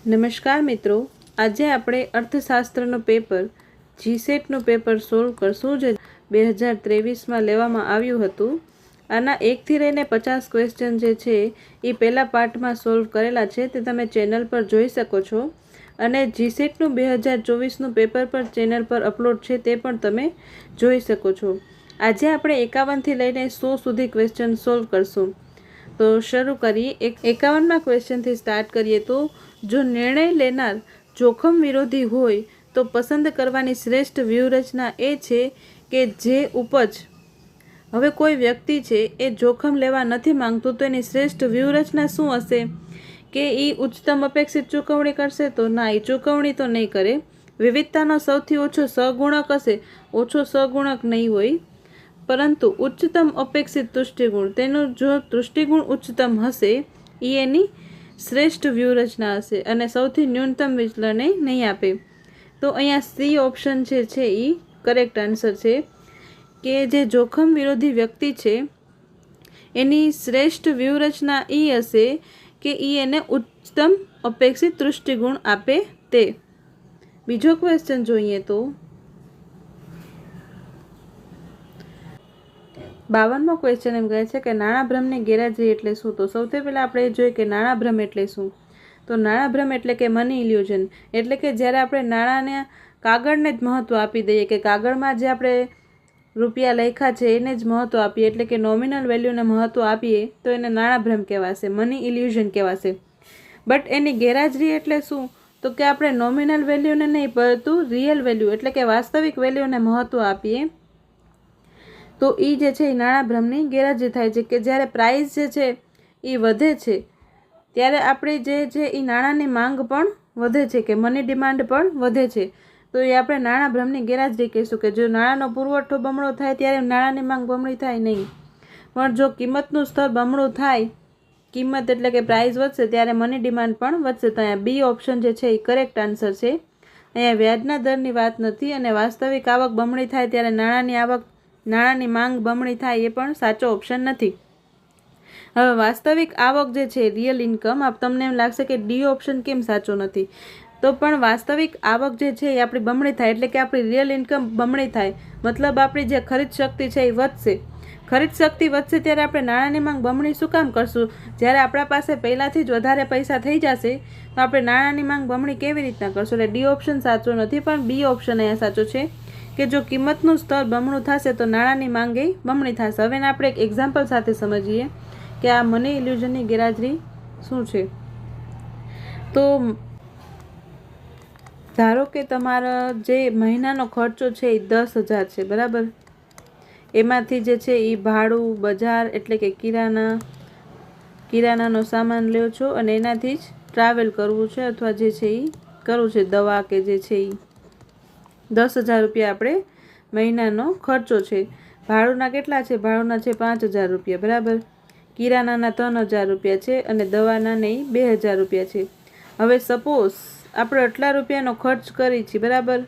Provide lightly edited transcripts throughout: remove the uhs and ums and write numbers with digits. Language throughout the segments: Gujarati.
નમસ્કાર મિત્રો, આજે આપણે અર્થશાસ્ત્રનું પેપર જીસેટનું પેપર સોલ્વ કરશું જે 2023માં લેવામાં આવ્યું હતું. આના 1થી લઈને 50 ક્વેશ્ચન જે છે એ પહેલા પાર્ટમાં સોલ્વ કરેલા છે, તે તમે ચેનલ પર જોઈ શકો છો. અને જીસેટનું 2024નું પેપર પર ચેનલ પર અપલોડ છે, તે પણ તમે જોઈ શકો છો. આજે આપણે 51થી લઈને 100 સુધી ક્વેશ્ચન સોલ્વ કરશું. તો શરૂ કરીએ. 51માં ક્વેશ્ચનથી સ્ટાર્ટ કરીએ તો, જો નિર્ણય લેનાર જોખમ વિરોધી હોય તો પસંદ કરવાની શ્રેષ્ઠ વ્યૂહરચના એ છે કે જે ઉપજ. હવે કોઈ વ્યક્તિ છે એ જોખમ લેવા નથી માંગતું, તો એની શ્રેષ્ઠ વ્યૂહરચના શું હશે? કે એ ઉચ્ચતમ અપેક્ષિત ચૂકવણી કરશે? તો ના, એ ચૂકવણી તો નહીં કરે. વિવિધતાનો સૌથી ઓછો સહગુણક હશે? ઓછો સહગુણક નહીં હોય, પરંતુ ઉચ્ચતમ અપેક્ષિત તૃષ્ટિગુણ, તેનું જો તૃષ્ટિગુણ ઉચ્ચતમ હશે એ એની શ્રેષ્ઠ વ્યૂહરચના હશે. અને સૌથી ન્યૂનતમ વિચલને નહીં આપે. તો અહીંયા સી ઓપ્શન છે એ કરેક્ટ આન્સર છે, કે જે જોખમ વિરોધી વ્યક્તિ છે એની શ્રેષ્ઠ વ્યૂહરચના એ હશે કે એને ઉચ્ચતમ અપેક્ષિત તૃષ્ટિગુણ આપે તે. બીજો ક્વેશ્ચન જોઈએ તો 52મો ક્વેશ્ચન એમ કહે છે કે નાણાભ્રમની ગેરહાજરી એટલે શું? તો સૌથી પહેલાં આપણે એ જોઈએ કે નાણાભ્રમ એટલે શું. તો નાણાભ્રમ એટલે કે મની ઇલ્યુઝન, એટલે કે જ્યારે આપણે નાણાંને કાગળને જ મહત્ત્વ આપી દઈએ, કે કાગળમાં જે આપણે રૂપિયા લખ્યા છે એને જ મહત્ત્વ આપીએ, એટલે કે નોમિનલ વેલ્યુને મહત્ત્વ આપીએ, તો એને નાણાભ્રમ કહેવાશે, મની ઇલ્યુઝન કહેવાશે. બટ એની ગેરહાજરી એટલે શું? તો કે આપણે નોમિનલ વેલ્યુને નહીં, પરંતુ રિયલ વેલ્યુ એટલે કે વાસ્તવિક વેલ્યુને મહત્ત્વ આપીએ, તો એ જે છે એ નાણાભ્રમની ગેરહાજરી થાય છે. કે જ્યારે પ્રાઇસ જે છે એ વધે છે ત્યારે આપણે જે છે એ નાણાંની માંગ પણ વધે છે, કે મની ડિમાન્ડ પણ વધે છે, તો એ આપણે નાણાભ્રમની ગેરહાજરી કહીશું. કે જો નાણાંનો પુરવઠો બમણો થાય ત્યારે નાણાંની માંગ બમણી થાય નહીં, પણ જો કિંમતનું સ્તર બમણું થાય, કિંમત એટલે કે પ્રાઇસ વધશે, ત્યારે મની ડિમાન્ડ પણ વધશે. તો અહીંયા બી ઓપ્શન જે છે એ કરેક્ટ આન્સર છે. અહીંયા વ્યાજના દરની વાત નથી, અને વાસ્તવિક આવક બમણી થાય ત્યારે નાણાંની માંગ બમણી થાય એ પણ સાચો ઓપ્શન નથી. હવે વાસ્તવિક આવક જે છે રિયલ ઇન્કમ, તમને એમ લાગશે કે ડી ઓપ્શન કેમ સાચો નથી, તો પણ વાસ્તવિક આવક જે છે એ આપણી બમણી થાય, એટલે કે આપણી રિયલ ઇન્કમ બમણી થાય, મતલબ આપણી જે ખરીદ શક્તિ છે એ વધશે. ખરીદ શક્તિ વધશે ત્યારે આપણે નાણાંની માંગ બમણી શું કામ કરશું? જ્યારે આપણા પાસે પહેલાંથી જ વધારે પૈસા થઈ જશે તો આપણે નાણાંની માંગ બમણી કેવી રીતના કરશું? એટલે ડી ઓપ્શન સાચો નથી, પણ બી ઓપ્શન અહીંયા સાચો છે, કે જો કિંમતનું સ્તર બમણું થશે તો નાણાંની માંગ એ બમણી થશે. હવે આપણે એક એક્ઝામ્પલ સાથે સમજીએ કે આ મની ઇલ્યુઝનની ગેરહાજરી શું છે. તો ધારો કે તમારા જે મહિનાનો ખર્ચો છે એ 10,000 છે, બરાબર. એમાંથી જે છે એ ભાડું, બજાર એટલે કે કિરાનાનો સામાન લ્યો છો, અને એનાથી જ ટ્રાવેલ કરવું છે, અથવા જે છે એ કરવું છે, દવા કે જે છે એ 10,000 રૂપિયા આપણે મહિનાનો ખર્ચો છે. ભાડુંના કેટલા છે? ભાડુંના છે 5,000 રૂપિયા, બરાબર. કિરાનાના 3,000 રૂપિયા છે, અને દવાના નહીં 2,000 રૂપિયા છે. હવે સપોઝ આપણે આટલા રૂપિયાનો ખર્ચ કરી છીએ, બરાબર.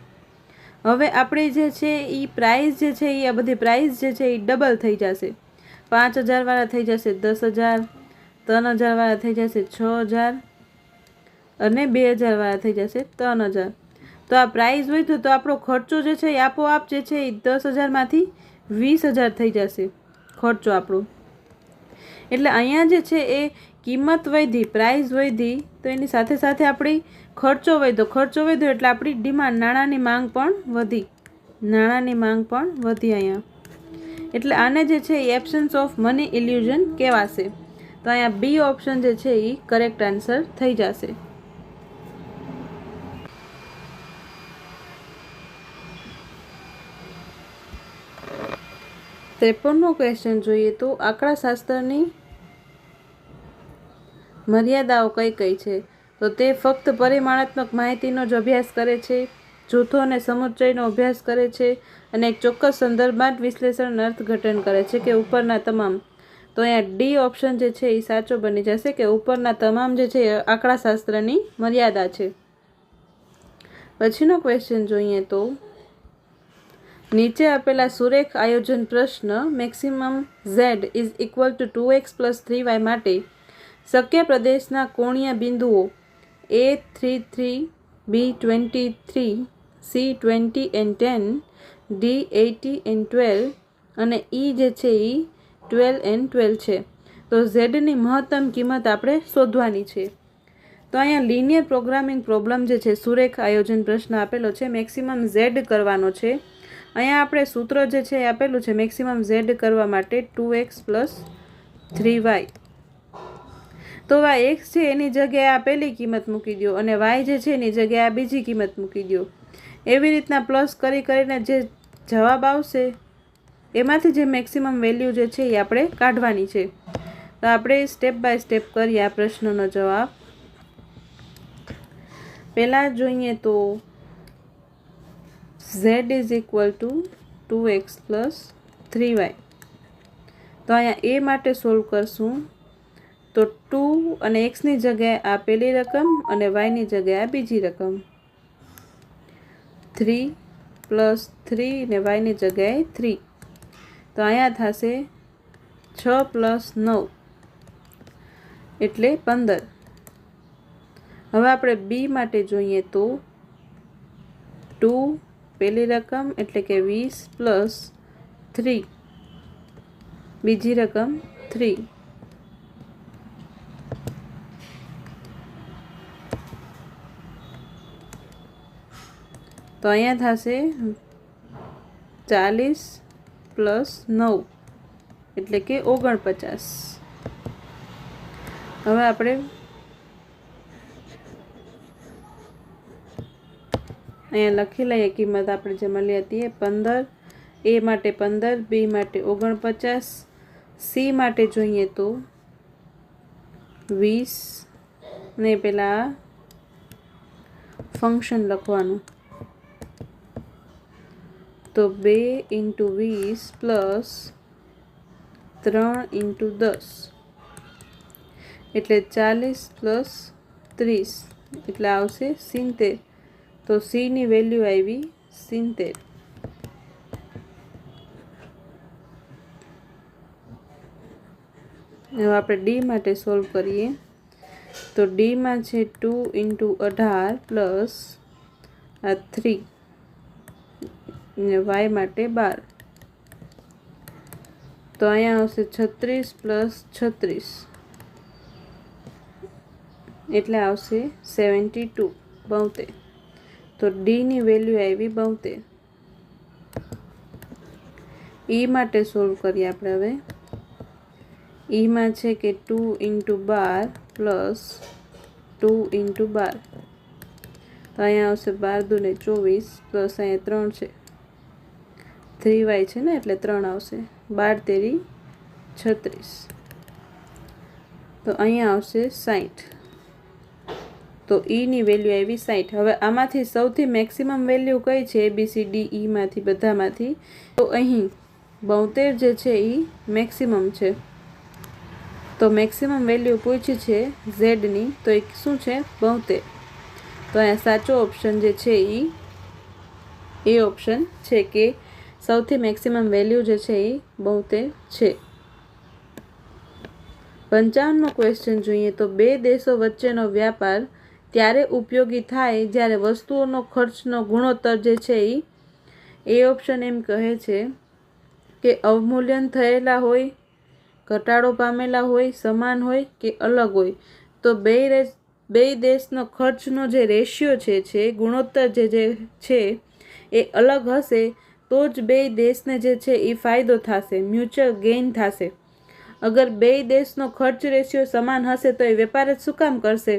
હવે આપણી જે છે એ પ્રાઇસ જે છે એ આ બધી પ્રાઇસ જે છે એ ડબલ થઈ જશે. 5,000 વાળા થઈ જશે 10,000, 3,000 વાળા થઈ જશે 6,000, અને 2,000 વાળા થઈ જશે 3,000. તો આ પ્રાઇસ હોય તો આપણો ખર્ચો જે છે એ આપોઆપ જે છે એ 10,000માંથી 20,000 થઈ જશે ખર્ચો આપણો. એટલે અહીંયા જે છે એ કિંમત વધી, પ્રાઇસ વધી, તો એની સાથે સાથે આપણી ખર્ચો વધ્યો એટલે આપણી ડિમાન્ડ, નાણાંની માંગ પણ વધી અહીંયા. એટલે આને જે છે એ એબ્સન્સ ઓફ મની ઇલ્યુઝન કહેવાશે. તો અહીંયા બી ઓપ્શન જે છે એ કરેક્ટ આન્સર થઈ જશે. ત્રેપનમો ક્વેશ્ચન જોઈએ તો આંકડાશાસ્ત્રની મર્યાદાઓ કઈ કઈ છે? તો તે ફક્ત પરિમાણાત્મક માહિતીનો જ અભ્યાસ કરે છે, જૂથો અને સમુચ્ચયનો અભ્યાસ કરે છે, અને એક ચોક્કસ સંદર્ભમાં જ વિશ્લેષણ અર્થઘટન કરે છે, કે ઉપરના તમામ. તો અહીંયા ડી ઓપ્શન જે છે એ સાચો બની જશે, કે ઉપરના તમામ જે છે એ આંકડાશાસ્ત્રની મર્યાદા છે. પછીનો ક્વેશ્ચન જોઈએ તો નીચે આપેલા સુરેખ આયોજન પ્રશ્ન maximum z is equal two 2x + 3y માટે શક્ય પ્રદેશના કોણીય બિંદુઓ A33, B23, C20 and 10, D80 and 12 અને E જે છે એ 12 and 12 છે. તો ઝેડની મહત્તમ કિંમત આપણે શોધવાની છે. તો અહીંયા લિનિયર પ્રોગ્રામિંગ પ્રોબ્લેમ જે છે, સુરેખ આયોજન પ્રશ્ન આપેલો છે, મેક્સિમમ ઝેડ કરવાનો છે. અહીંયા આપણે સૂત્ર જે છે એ આપેલું છે મેક્સિમમ ઝેડ કરવા માટે 2x + 3y. તો આ x છે એની જગ્યાએ આ પહેલી કિંમત મૂકી દો અને y જે છે એની જગ્યાએ આ બીજી કિંમત મૂકી દો. એવી રીતના પ્લસ કરીને જે જવાબ આવશે એમાંથી જે મેક્સિમમ વેલ્યુ જે છે એ આપણે કાઢવાની છે. તો આપણે સ્ટેપ બાય સ્ટેપ કરીએ આ પ્રશ્નનો જવાબ. પહેલાં જોઈએ તો z = 2x + 3y. તો અહીંયા a માટે સોલ્વ કરશું તો 2 અને xની જગ્યાએ આ પહેલી રકમ અને yની જગ્યાએ આ બીજી રકમ. 3 + 3 ને yની જગ્યાએ 3. તો અહીંયા થશે 6 + 9 એટલે 15. હવે આપણે b માટે જોઈએ તો 2 પહેલી રકમ એટલે કે 20 + 3 બીજી રકમ 3. તો અહીંયા થશે 40 + 9 એટલે કે 49. હવે આપણે અહીંયા લખી લઈએ કિંમત આપણે જે મળી હતી 15. a માટે 15, b માટે 49, c માટે જોઈએ તો 20 ને પેલા ફંક્શન લખવાનું. તો 2 × 20 + 3 × 10 એટલે 40 + 30 એટલે આવશે 70. તો c ની વેલ્યુ આવી 70. હવે આપણે d માટે સોલ્વ કરીએ તો d માં છે 2 × 18 + આ 3 ને y માટે 12. તો અહીંયા આવશે 36 + 36 એટલે આવશે 72 72. તો d ની વેલ્યુ આવી 72. e માટે સોલ્વ કરીએ આપણે હવે. e માં છે કે 2 × 12 + 2 × 12. તો અહીંયા આવશે 12 × 2 = 24 પ્લસ અહીંયા 3 છે 3y છે ને એટલે 3 આવશે. 12 × 3 = 36. તો અહીંયા આવશે 60. તો e ની વેલ્યુ આવી 60. હવે આમાંથી સૌથી મેક્સિમમ વેલ્યુ કઈ છે ABCD E માંથી બધામાંથી? તો અહીં 72 જે છે એ મેક્સિમમ છે. તો મેક્સિમમ વેલ્યુ પૂછી છે ઝેડની તો એ શું છે 72. તો અહીંયા સાચો ઓપ્શન જે છે એ ઓપ્શન છે કે સૌથી મેક્સિમમ વેલ્યુ જે છે એ 72 છે. 55મો ક્વેશ્ચન જોઈએ તો બે દેશો વચ્ચેનો વ્યાપાર ત્યારે ઉપયોગી થાય જ્યારે વસ્તુઓનો ખર્ચનો ગુણોત્તર જે છે એ ઓપ્શન એમ કહે છે કે અવમૂલ્યન થયેલા હોય, ઘટાડો પામેલા હોય, સમાન હોય કે અલગ હોય. તો બે દેશનો ખર્ચનો જે રેશિયો છે ગુણોત્તર જે છે એ અલગ હશે તો જ બે દેશને જે છે એ ફાયદો થશે, મ્યુચ્યુઅલ ગેઇન થશે. અગર બે દેશનો ખર્ચ રેશિયો સમાન હશે તો એ વેપાર જ શું કામ કરશે?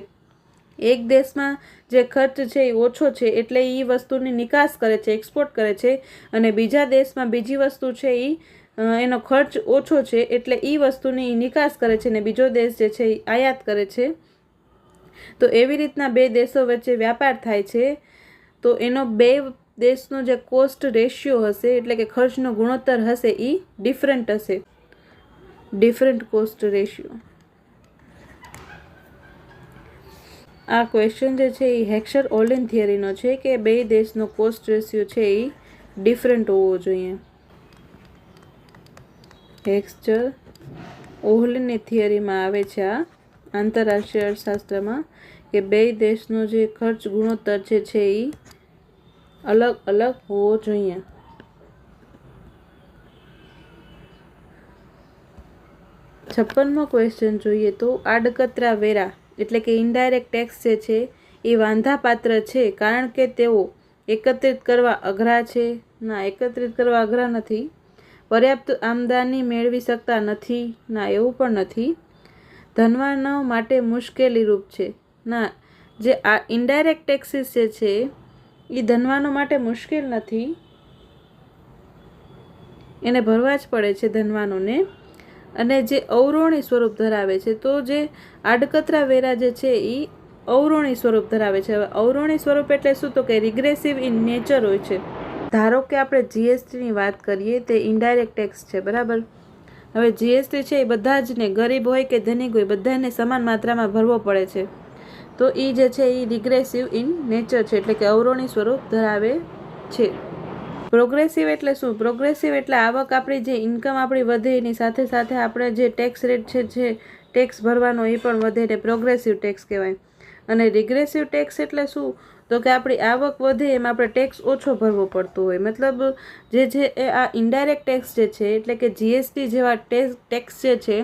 એક દેશમાં જે ખર્ચ છે એ ઓછો છે એટલે એ વસ્તુની નિકાસ કરે છે, એક્સપોર્ટ કરે છે, અને બીજા દેશમાં બીજી વસ્તુ છે એનો ખર્ચ ઓછો છે એટલે એ વસ્તુની નિકાસ કરે છે અને બીજો દેશ જે છે એ આયાત કરે છે. તો એવી રીતના બે દેશો વચ્ચે વ્યાપાર થાય છે તો એનો બે દેશનો જે કોસ્ટ રેશિયો હશે એટલે કે ખર્ચનો ગુણોત્તર હશે એ ડિફરન્ટ હશે, ડિફરન્ટ કોસ્ટ રેશિયો. આ ક્વેશ્ચન જે છે એ હેક્સર ઓલિન થિયરીનો છે કે બે દેશનો કોસ્ટ રેશિયો છે એ ડિફરન્ટ હોવો જોઈએ. હેક્સર ઓલિનની થિયરીમાં આવે છે આ આંતરરાષ્ટ્રીય અર્થશાસ્ત્રમાં કે બે દેશનો જે ખર્ચ ગુણોત્તર છે એ અલગ અલગ હોવો જોઈએ. 56મો ક્વેશ્ચન જોઈએ તો આડકતરા વેરા એટલે કે ઇનડાયરેક્ટ ટેક્સ જે છે એ વાંધાપાત્ર છે કારણ કે તેઓ એકત્રિત કરવા અઘરા છે. ના, એકત્રિત કરવા અઘરા નથી. પર્યાપ્ત આમદની મેળવી શકતા નથી. ના, એવું પણ નથી. ધનવાનો માટે મુશ્કેલીરૂપ છે. ના, જે આ ઇનડાયરેક્ટ ટેક્સીસ જે છે એ ધનવાનો માટે મુશ્કેલ નથી, એને ભરવા જ પડે છે ધનવાનોને, અને જે અવરોણી સ્વરૂપ ધરાવે છે. તો જે આડકતરા વેરા જે છે એ અવરોણી સ્વરૂપ ધરાવે છે. હવે અવરોણી સ્વરૂપ એટલે શું? તો કે રિગ્રેસિવ ઇન નેચર હોય છે. ધારો કે આપણે જીએસટીની વાત કરીએ, તે ઇનડાયરેક્ટ ટેક્સ છે, બરાબર. હવે જીએસટી છે એ બધા જ ને, ગરીબ હોય કે ધનિક હોય, બધાને સમાન માત્રામાં ભરવો પડે છે. તો એ જે છે એ રિગ્રેસિવ ઇન નેચર છે, એટલે કે અવરોણી સ્વરૂપ ધરાવે છે. પ્રોગ્રેસિવ એટલે શું? પ્રોગ્રેસિવ એટલે આવક આપણી જે ઇન્કમ આપણી વધે એની સાથે સાથે આપણે જે ટેક્સ રેટ છે, જે ટેક્સ ભરવાનો એ પણ વધે, એટલે પ્રોગ્રેસિવ ટેક્સ કહેવાય. અને રિગ્રેસિવ ટેક્સ એટલે શું? તો કે આપણી આવક વધે એમ આપણે ટેક્સ ઓછો ભરવો પડતો હોય. મતલબ જે છે એ આ ઇનડાયરેક્ટ ટેક્સ જે છે, એટલે કે જીએસટી જેવા ટેક્સ જે છે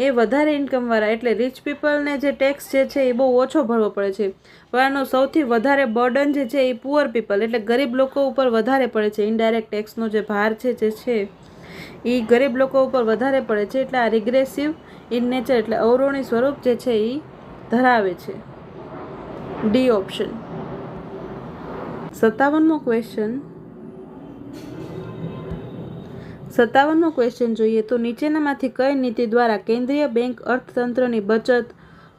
એ વધારે ઇન્કમવાળા એટલે રીચ પીપલને જે ટેક્સ જે છે એ બહુ ઓછો ભરવો પડે છે. પણ આનો સૌથી વધારે બર્ડન જે છે એ પુઅર પીપલ એટલે ગરીબ લોકો ઉપર વધારે પડે છે. ઇનડાયરેક્ટ ટેક્સનો જે ભાર છે જે છે એ ગરીબ લોકો ઉપર વધારે પડે છે. એટલે આ રિગ્રેસિવ ઇન નેચર એટલે અવરોણી સ્વરૂપ જે છે એ ધરાવે છે. D option. 57મો ક્વેશ્ચન. 57મો ક્વેશ્ચન જોઈએ તો નીચેનામાંથી કઈ નીતિ દ્વારા કેન્દ્રીય બેંક અર્થતંત્રની બચત,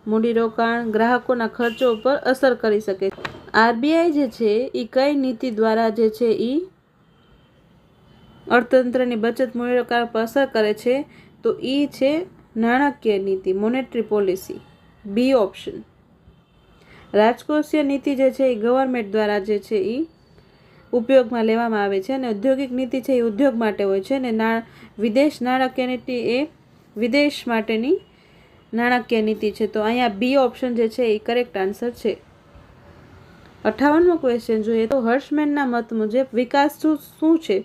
મૂડીરોકાણ, ગ્રાહકોના ખર્ચો ઉપર અસર કરી શકે? આરબીઆઈ જે છે એ કઈ નીતિ દ્વારા જે છે એ અર્થતંત્રની બચત, મૂડીરોકાણ પર અસર કરે છે? તો એ છે નાણાકીય નીતિ, મોનેટરી પોલિસી. B option. રાજકોષીય નીતિ જે છે એ ગવર્મેન્ટ દ્વારા જે છે એ ઉપયોગમાં લેવામાં આવે છે, અને ઔદ્યોગિક નીતિ છે એ ઉદ્યોગ માટે હોય છે, અને વિદેશ નાણાકીય નીતિ એ વિદેશ માટેની નાણાકીય નીતિ છે. તો અહીંયા બી ઓપ્શન જે છે એ કરેક્ટ આન્સર છે. 58મો ક્વેશ્ચન જોઈએ તો હર્ષમેનના મત મુજબ વિકાસ શું છે?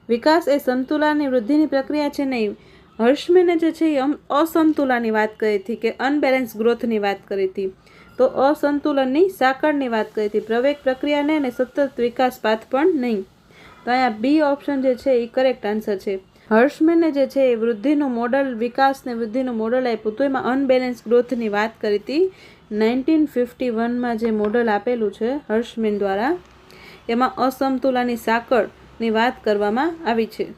વિકાસ એ સમતુલાની વૃદ્ધિની પ્રક્રિયા છે નહીં. હર્ષમેને જે છે એ અસમતુલાની વાત કરી હતી, કે અનબેલેન્સ ગ્રોથની વાત કરી હતી. તો અસંતુલનની સાંકળની વાત કરી હતી. પ્રવેગ પ્રક્રિયા નહીં અને સતત વિકાસ પાથ પણ નહીં. તો અહીંયા બી ઓપ્શન જે છે એ કરેક્ટ આન્સર છે. હર્ષમેને જે છે એ વૃદ્ધિનું મોડલ, વિકાસને વૃદ્ધિનું મોડલ આપ્યું હતું. એમાં અનબેલેન્સ ગ્રોથની વાત કરી હતી. 1951માં જે મોડલ આપેલું છે હર્ષમેન દ્વારા, એમાં અસમતુલાની સાંકળની વાત કરવામાં આવી છે.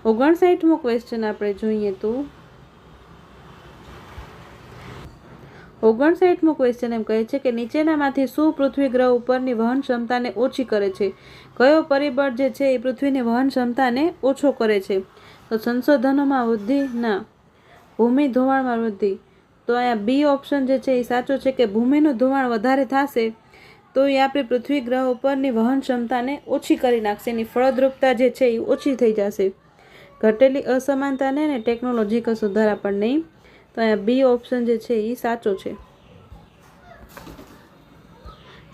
59મો ક્વેશ્ચન આપણે જોઈએ તો 59મો ક્વેશ્ચન એમ કહે છે કે નીચેનામાંથી શું પૃથ્વી ગ્રહ ઉપરની વહન ક્ષમતાને ઓછી કરે છે? કયો પરિબળ જે છે એ પૃથ્વીની વહન ક્ષમતાને ઓછો કરે છે? તો સંશોધનોમાં વૃદ્ધિ? ના. ભૂમિ ધોવાણમાં વૃદ્ધિ? તો અહીંયા બી ઓપ્શન જે છે એ સાચો છે, કે ભૂમિનું ધોવાણ વધારે થશે તો એ આપણી પૃથ્વી ગ્રહ ઉપરની વહન ક્ષમતાને ઓછી કરી નાખશે, એની ફળદ્રુપતા જે છે એ ઓછી થઈ જશે. ઘટેલી અસમાનતાને અને ટેકનોલોજીકલ સુધારા પણ નહીં. તો અહીંયા બી ઓપ્શન જે છે એ સાચો છે.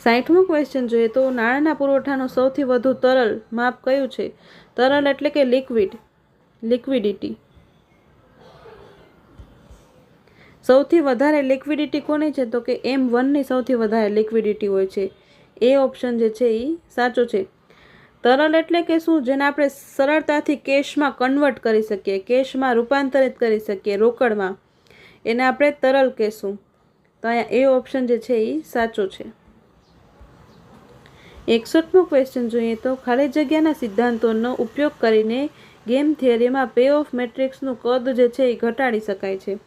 60મો ક્વેશ્ચન જોઈએ તો નાણાંના પુરવઠાનું સૌથી વધુ તરલ માપ કયું છે? તરલ એટલે કે લિક્વિડિટી. સૌથી વધારે લિક્વિડિટી કોની છે? તો કે M1ની સૌથી વધારે લિક્વિડિટી હોય છે. એ ઓપ્શન જે છે એ સાચો છે. તરલ એટલે કે શું? જેને આપણે સરળતાથી કેશમાં કન્વર્ટ કરી શકીએ, કેશમાં રૂપાંતરિત કરી શકીએ, રોકડમાં, એને આપણે તરલ કહેશું. તો અહીંયા એ ઓપ્શન જે છે એ સાચો છે. 61મો ક્વેશ્ચન જોઈએ તો ખાલી જગ્યાના સિદ્ધાંતોનો ઉપયોગ કરીને ગેમ થિયરીમાં પે ઓફ મેટ્રિક્સનું કદ જે છે એ ઘટાડી શકાય છે.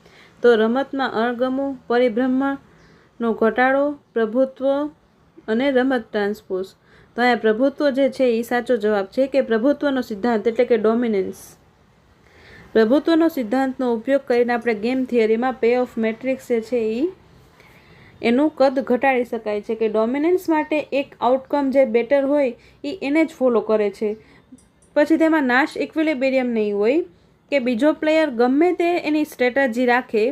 તો રમતમાં અણગમો, પરિભ્રમણનો ઘટાડો, પ્રભુત્વ અને રમત ટ્રાન્સપોઝ. તો અહીંયા પ્રભુત્વ જે છે એ સાચો જવાબ છે, કે પ્રભુત્વનો સિદ્ધાંત એટલે કે ડોમિનન્સ. પ્રભુત્વનો સિદ્ધાંતનો ઉપયોગ કરીને આપણે ગેમ થિયરીમાં પે ઓફ મેટ્રિક્સ જે છે એનું કદ ઘટાડી શકાય છે, કે ડોમિનન્સ માટે એક આઉટકમ જે બેટર હોય એ એને જ ફોલો કરે છે. પછી તેમાં નાશ ઇક્વિલિબ્રિયમ નહીં હોય, કે બીજો પ્લેયર ગમે તે એની સ્ટ્રેટેજી રાખે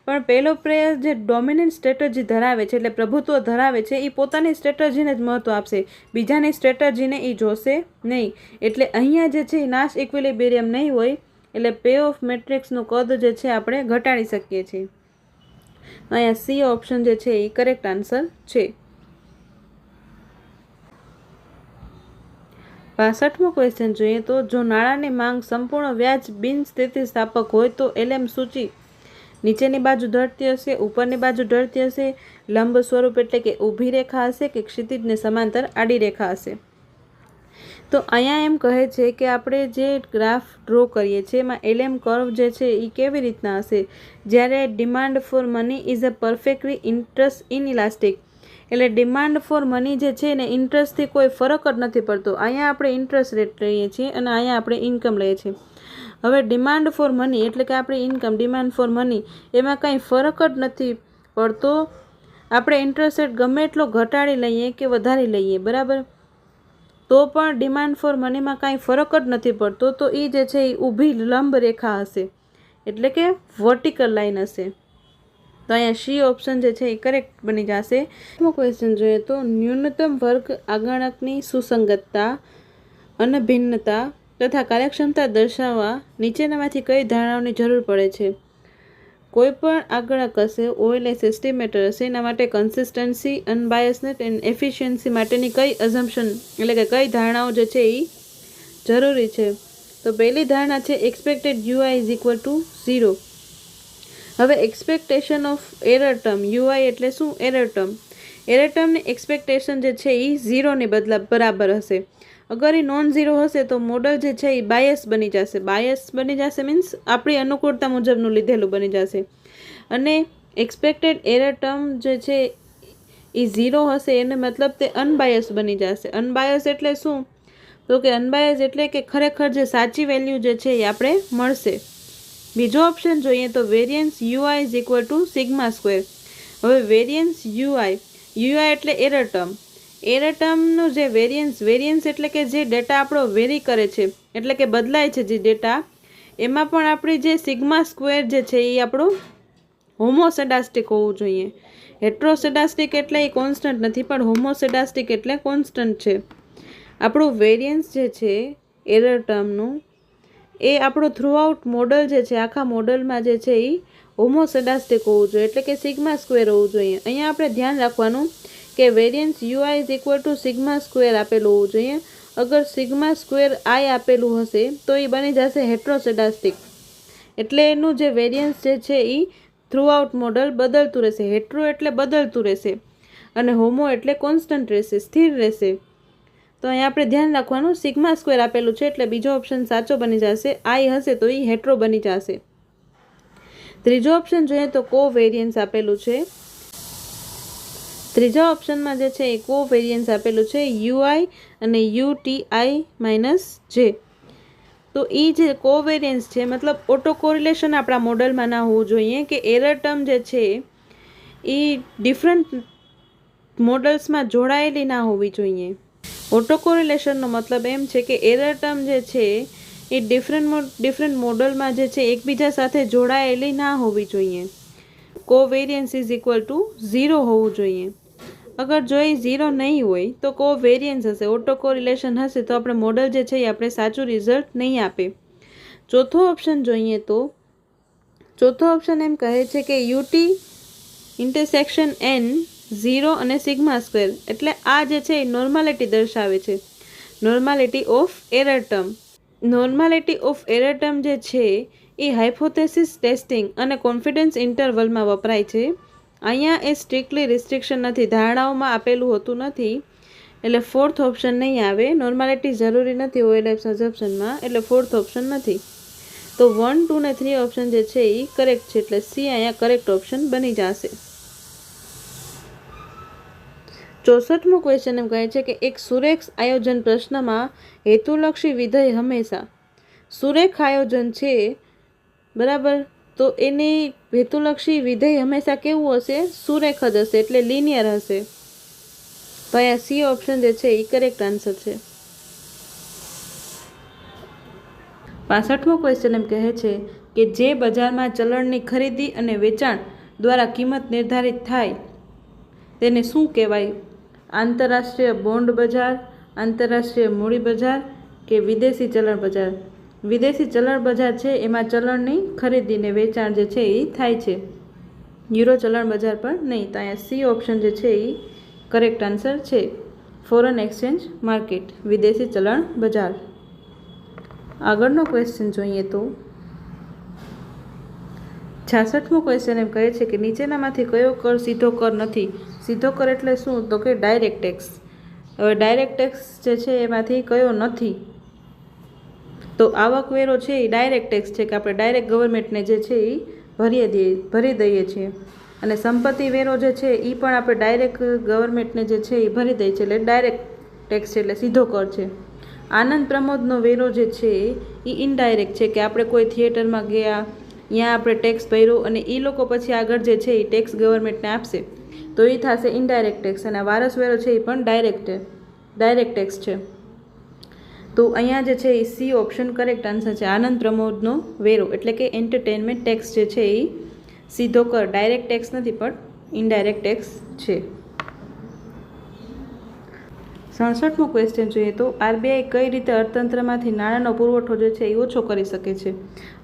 પણ પહેલો પ્લેયર જે ડોમિનન્ટ સ્ટ્રેટજી ધરાવે છે એટલે પ્રભુત્વ ધરાવે છે એ પોતાની સ્ટ્રેટજીને જ મહત્ત્વ આપશે, બીજાની સ્ટ્રેટજીને એ જોશે નહીં. એટલે અહીંયા જે છે એ નાશ ઇક્વિલિબ્રિયમ નહીં હોય, એટલે પે ઓફ મેટ્રિક્સનું કદ જે છે આપણે ઘટાડી શકીએ છીએ. અહીંયા સી ઓપ્શન જે છે એ કરેક્ટ આન્સર છે. 65મો ક્વેશ્ચન જોઈએ તો જો નાણાંની માંગ સંપૂર્ણ વ્યાજ બિન સ્થિતિસ્થાપક હોય તો એલએમ સૂચિ નીચેની બાજુ ઢળતી હશે, ઉપરની બાજુ ઢળતી હશે, લંબ સ્વરૂપ એટલે કે ઊભી રેખા હશે કે ક્ષિતિજને સમાંતર આડી રેખા હશે. તો અહીંયા એમ કહે છે કે આપણે જે ગ્રાફ ડ્રો કરીએ છીએ એમાં એલએમ કર્વ જે છે એ કેવી રીતના હશે, જ્યારે demand for money is a perfectly interest inelastic, એટલે ડિમાન્ડ ફોર મની જે છે ને ઇન્ટરેસ્ટથી કોઈ ફરક જ નથી પડતો. અહીંયા આપણે ઇન્ટરેસ્ટ રેટ લઈએ છીએ અને અહીંયા આપણે ઇન્કમ લઈએ છીએ. હવે ડિમાન્ડ ફોર મની એટલે કે આપણી ઇન્કમ, ડિમાન્ડ ફોર મની એમાં કંઈ ફરક જ નથી પડતો. આપણે ઇન્ટરેસ્ટ રેટ ગમે એટલો ઘટાડી લઈએ કે વધારી લઈએ, બરાબર, તો પણ ડિમાન્ડ ફોર મનીમાં કાંઈ ફરક જ નથી પડતો. તો એ જે છે એ ઊભી લંબ રેખા હશે, એટલે કે વર્ટિકલ લાઇન હશે. તો અહીંયા સી ઓપ્શન જે છે એ કરેક્ટ બની જશે. ક્વેશ્ચન જોઈએ તો ન્યૂનતમ વર્ગ આગળકની સુસંગતતા, અનભિન્નતા તથા કાર્યક્ષમતા દર્શાવવા નીચેનામાંથી કઈ ધારણાઓની જરૂર પડે છે? કોઈ પણ આગળક હશે, ઓએલએસ એસ્ટિમેટર હશે, એના માટે કન્સિસ્ટન્સી, અનબાયસનેસ એન્ડ એફિશિયન્સી માટેની કઈ અઝમ્પશન એટલે કે કઈ ધારણાઓ જે છે એ જરૂરી છે? તો પહેલી ધારણા છે expected UI is equal to 0. હવે expectation of error term, UI એટલે શું? Error term. એરર ટર્મની એક્સપેક્ટેશન જે છે એ 0ની બરાબર હશે. અગર એ નોન ઝીરો હશે તો મોડલ જે છે એ બાયસ બની જશે. બાયસ બની જશે મીન્સ આપણી અનુકૂળતા મુજબનું લીધેલું બની જશે. અને એક્સપેક્ટેડ એરર ટર્મ જે છે એ 0 હશે એને મતલબ તે અનબાયસ બની જશે. અનબાયસ એટલે શું? તો કે અનબાયસ એટલે કે ખરેખર જે સાચી વેલ્યુ જે છે એ આપણે મળશે. બીજો ઓપ્શન જોઈએ તો variance UI is equal to sigma square. હવે વેરિયન્સ યુઆઈ એટલે એરર ટર્મ. એરર ટર્મનું જે વેરિયન્સ એટલે કે જે ડેટા આપણો વેરી કરે છે એટલે કે બદલાય છે જે ડેટા, એમાં પણ આપણી જે સિગ્મા સ્ક્વેર જે છે એ આપણું હોમોસેડાસ્ટિક હોવું જોઈએ. હેટ્રોસેડાસ્ટિક એટલે એ કોન્સ્ટન્ટ નથી, પણ હોમોસેડાસ્ટિક એટલે કોન્સ્ટન્ટ છે. આપણું વેરિયન્સ જે છે એરર ટર્મનું એ આપણું થ્રુઆઉટ મોડલ જે છે આખા મોડલમાં જે છે એ હોમોસેડાસ્ટિક હોવું જોઈએ, એટલે કે સિગ્મા સ્ક્વેર હોવું જોઈએ. અહીંયા આપણે ધ્યાન રાખવાનું કે variance UI is equal to sigma square આપેલું હોવું જોઈએ. અગર સિગ્મા સ્ક્વેર આઈ આપેલું હશે તો એ બની જશે હેટ્રોસેડાસ્ટિક, એટલે એનું જે વેરિયન્સ જે છે એ થ્રુઆઉટ મોડલ બદલતું રહેશે. હેટ્રો એટલે બદલતું રહેશે અને હોમો એટલે કોન્સ્ટન્ટ રહેશે, સ્થિર રહેશે. તો અહીંયા આપણે ધ્યાન રાખવાનું સિગ્મા સ્ક્વેર આપેલું છે એટલે બીજો ઓપ્શન સાચો બની જશે. આઈ હશે તો એ હેટ્રો બની જશે. ત્રીજો ઓપ્શન જોઈએ તો કોવેરિયન્સ આપેલું છે. ત્રીજા ઓપ્શનમાં જે છે એ કોવેરિયન્સ આપેલું છે યુઆઈ અને યુટીઆઈ માઇનસ જે. તો એ જે કોવેરિયન્સ છે મતલબ ઓટો કોરિલેશન આપણા મોડલમાં ના હોવું જોઈએ કે એરર ટર્મ જે છે એ ડિફરન્ટ મોડલ્સમાં જોડાયેલી ના હોવી જોઈએ. ઓટો કોરિલેશનનો મતલબ એમ છે કે એરર ટર્મ જે છે એ ડિફરન્ટ મોડલમાં જે છે એકબીજા સાથે જોડાયેલી ના હોવી જોઈએ. કોવેરિયન્સ ઇઝ ઇક્વલ ટુ 0 હોવું જોઈએ. અગર જો એ 0 નહીં હોય તો કોવેરિયન્સ હશે, ઓટો કોરિલેશન હશે તો આપણે મોડલ જે છે એ આપણે સાચું રિઝલ્ટ નહીં આપે. ચોથો ઓપ્શન જોઈએ તો ચોથો ઓપ્શન એમ કહે છે કે યુટી ઇન્ટરસેક્શન એન 0 અને સિગ્મા સ્ક્વેર, એટલે આ જે છે એ નોર્માલિટી દર્શાવે છે. Normality of error term. Normality of error term જે છે એ હાઇપોથેસિસ ટેસ્ટિંગ અને કોન્ફિડન્સ ઇન્ટરવલમાં વપરાય છે. અહીંયા એ સ્ટ્રિક્ટલી રિસ્ટ્રિક્શન નથી, ધારણાઓમાં આપેલું હોતું નથી, એટલે ફોર્થ ઓપ્શન નહીં આવે. નોર્માલિટી જરૂરી નથી ઓએલએફ અઝમ્પશનમાં, એટલે ફોર્થ ઓપ્શન નથી. તો 1, 2 ને 3 ઓપ્શન જે છે એ કરેક્ટ છે, એટલે સી અહીંયા કરેક્ટ ઓપ્શન બની જશે. 64મો ક્વેશ્ચન એમ કહે છે કે એક સુરેખ આયોજન પ્રશ્નમાં હેતુલક્ષી વિધેય હંમેશા સુરેખ આયોજન છે, બરાબર, તો એની હેતુલક્ષી વિધેય હંમેશા કેવું હશે? સુરેખ જ હશે, એટલે લિનિયર હશે. તો અહીંયા સી ઓપ્શન જે છે એ કરેક્ટ આન્સર છે. 65મો ક્વેશ્ચન એમ કહે છે કે જે બજારમાં ચલણની ખરીદી અને વેચાણ દ્વારા કિંમત નિર્ધારિત થાય તેને શું કહેવાય? આંતરરાષ્ટ્રીય બોન્ડ બજાર, આંતરરાષ્ટ્રીય મૂડી બજાર કે વિદેશી ચલણ બજાર? વિદેશી ચલણ બજાર છે એમાં ચલણની ખરીદી ને વેચાણ જે છે એ થાય છે, યુરો ચલણ બજાર પર નહીં. તો અહીંયા સી ઓપ્શન જે છે એ કરેક્ટ આન્સર છે. ફોરેન એક્સચેન્જ માર્કેટ, વિદેશી ચલણ બજાર. આગળનો ક્વેશ્ચન જોઈએ તો 66મો ક્વેશ્ચન એમ કહે છે કે નીચેનામાંથી કયો કર સીધો કર નથી? સીધો કર એટલે શું? તો કે ડાયરેક્ટ ટેક્સ. હવે ડાયરેક્ટ ટેક્સ જે છે એમાંથી કયો નથી? તો આવકવેરો છે એ ડાયરેક્ટ ટેક્સ છે કે આપણે ડાયરેક્ટ ગવર્મેન્ટને જે છે એ ભરી દઈએ છીએ. અને સંપત્તિ વેરો જે છે એ પણ આપણે ડાયરેક્ટ ગવર્મેન્ટને જે છે એ ભરી દઈએ છીએ, એટલે ડાયરેક્ટ ટેક્સ છે, એટલે સીધો કર છે. આનંદ પ્રમોદનો વેરો જે છે એ ઇનડાયરેક્ટ છે કે આપણે કોઈ થિયેટરમાં ગયા, ત્યાં આપણે ટેક્સ ભર્યો અને એ લોકો પછી આગળ જે છે એ ટેક્સ ગવર્મેન્ટને આપશે, તો એ થશે ઇનડાયરેક્ટ ટેક્સ. અને વારસ વેરો છે એ પણ ડાયરેક્ટ ટેક્સ છે. તો અહીંયા જે છે A C option correct answer છે. આનંદ પ્રમોદનો વેરો એટલે કે એન્ટરટેનમેન્ટ ટેક્સ જે છે એ સીધો કર, ડાયરેક્ટ ટેક્સ નથી પણ ઇનડાયરેક્ટ ટેક્સ છે. 67મો ક્વેશ્ચન જોઈએ તો આરબીઆઈ કઈ રીતે અર્થતંત્રમાંથી નાણાંનો પુરવઠો જે છે એ ઓછો કરી શકે છે?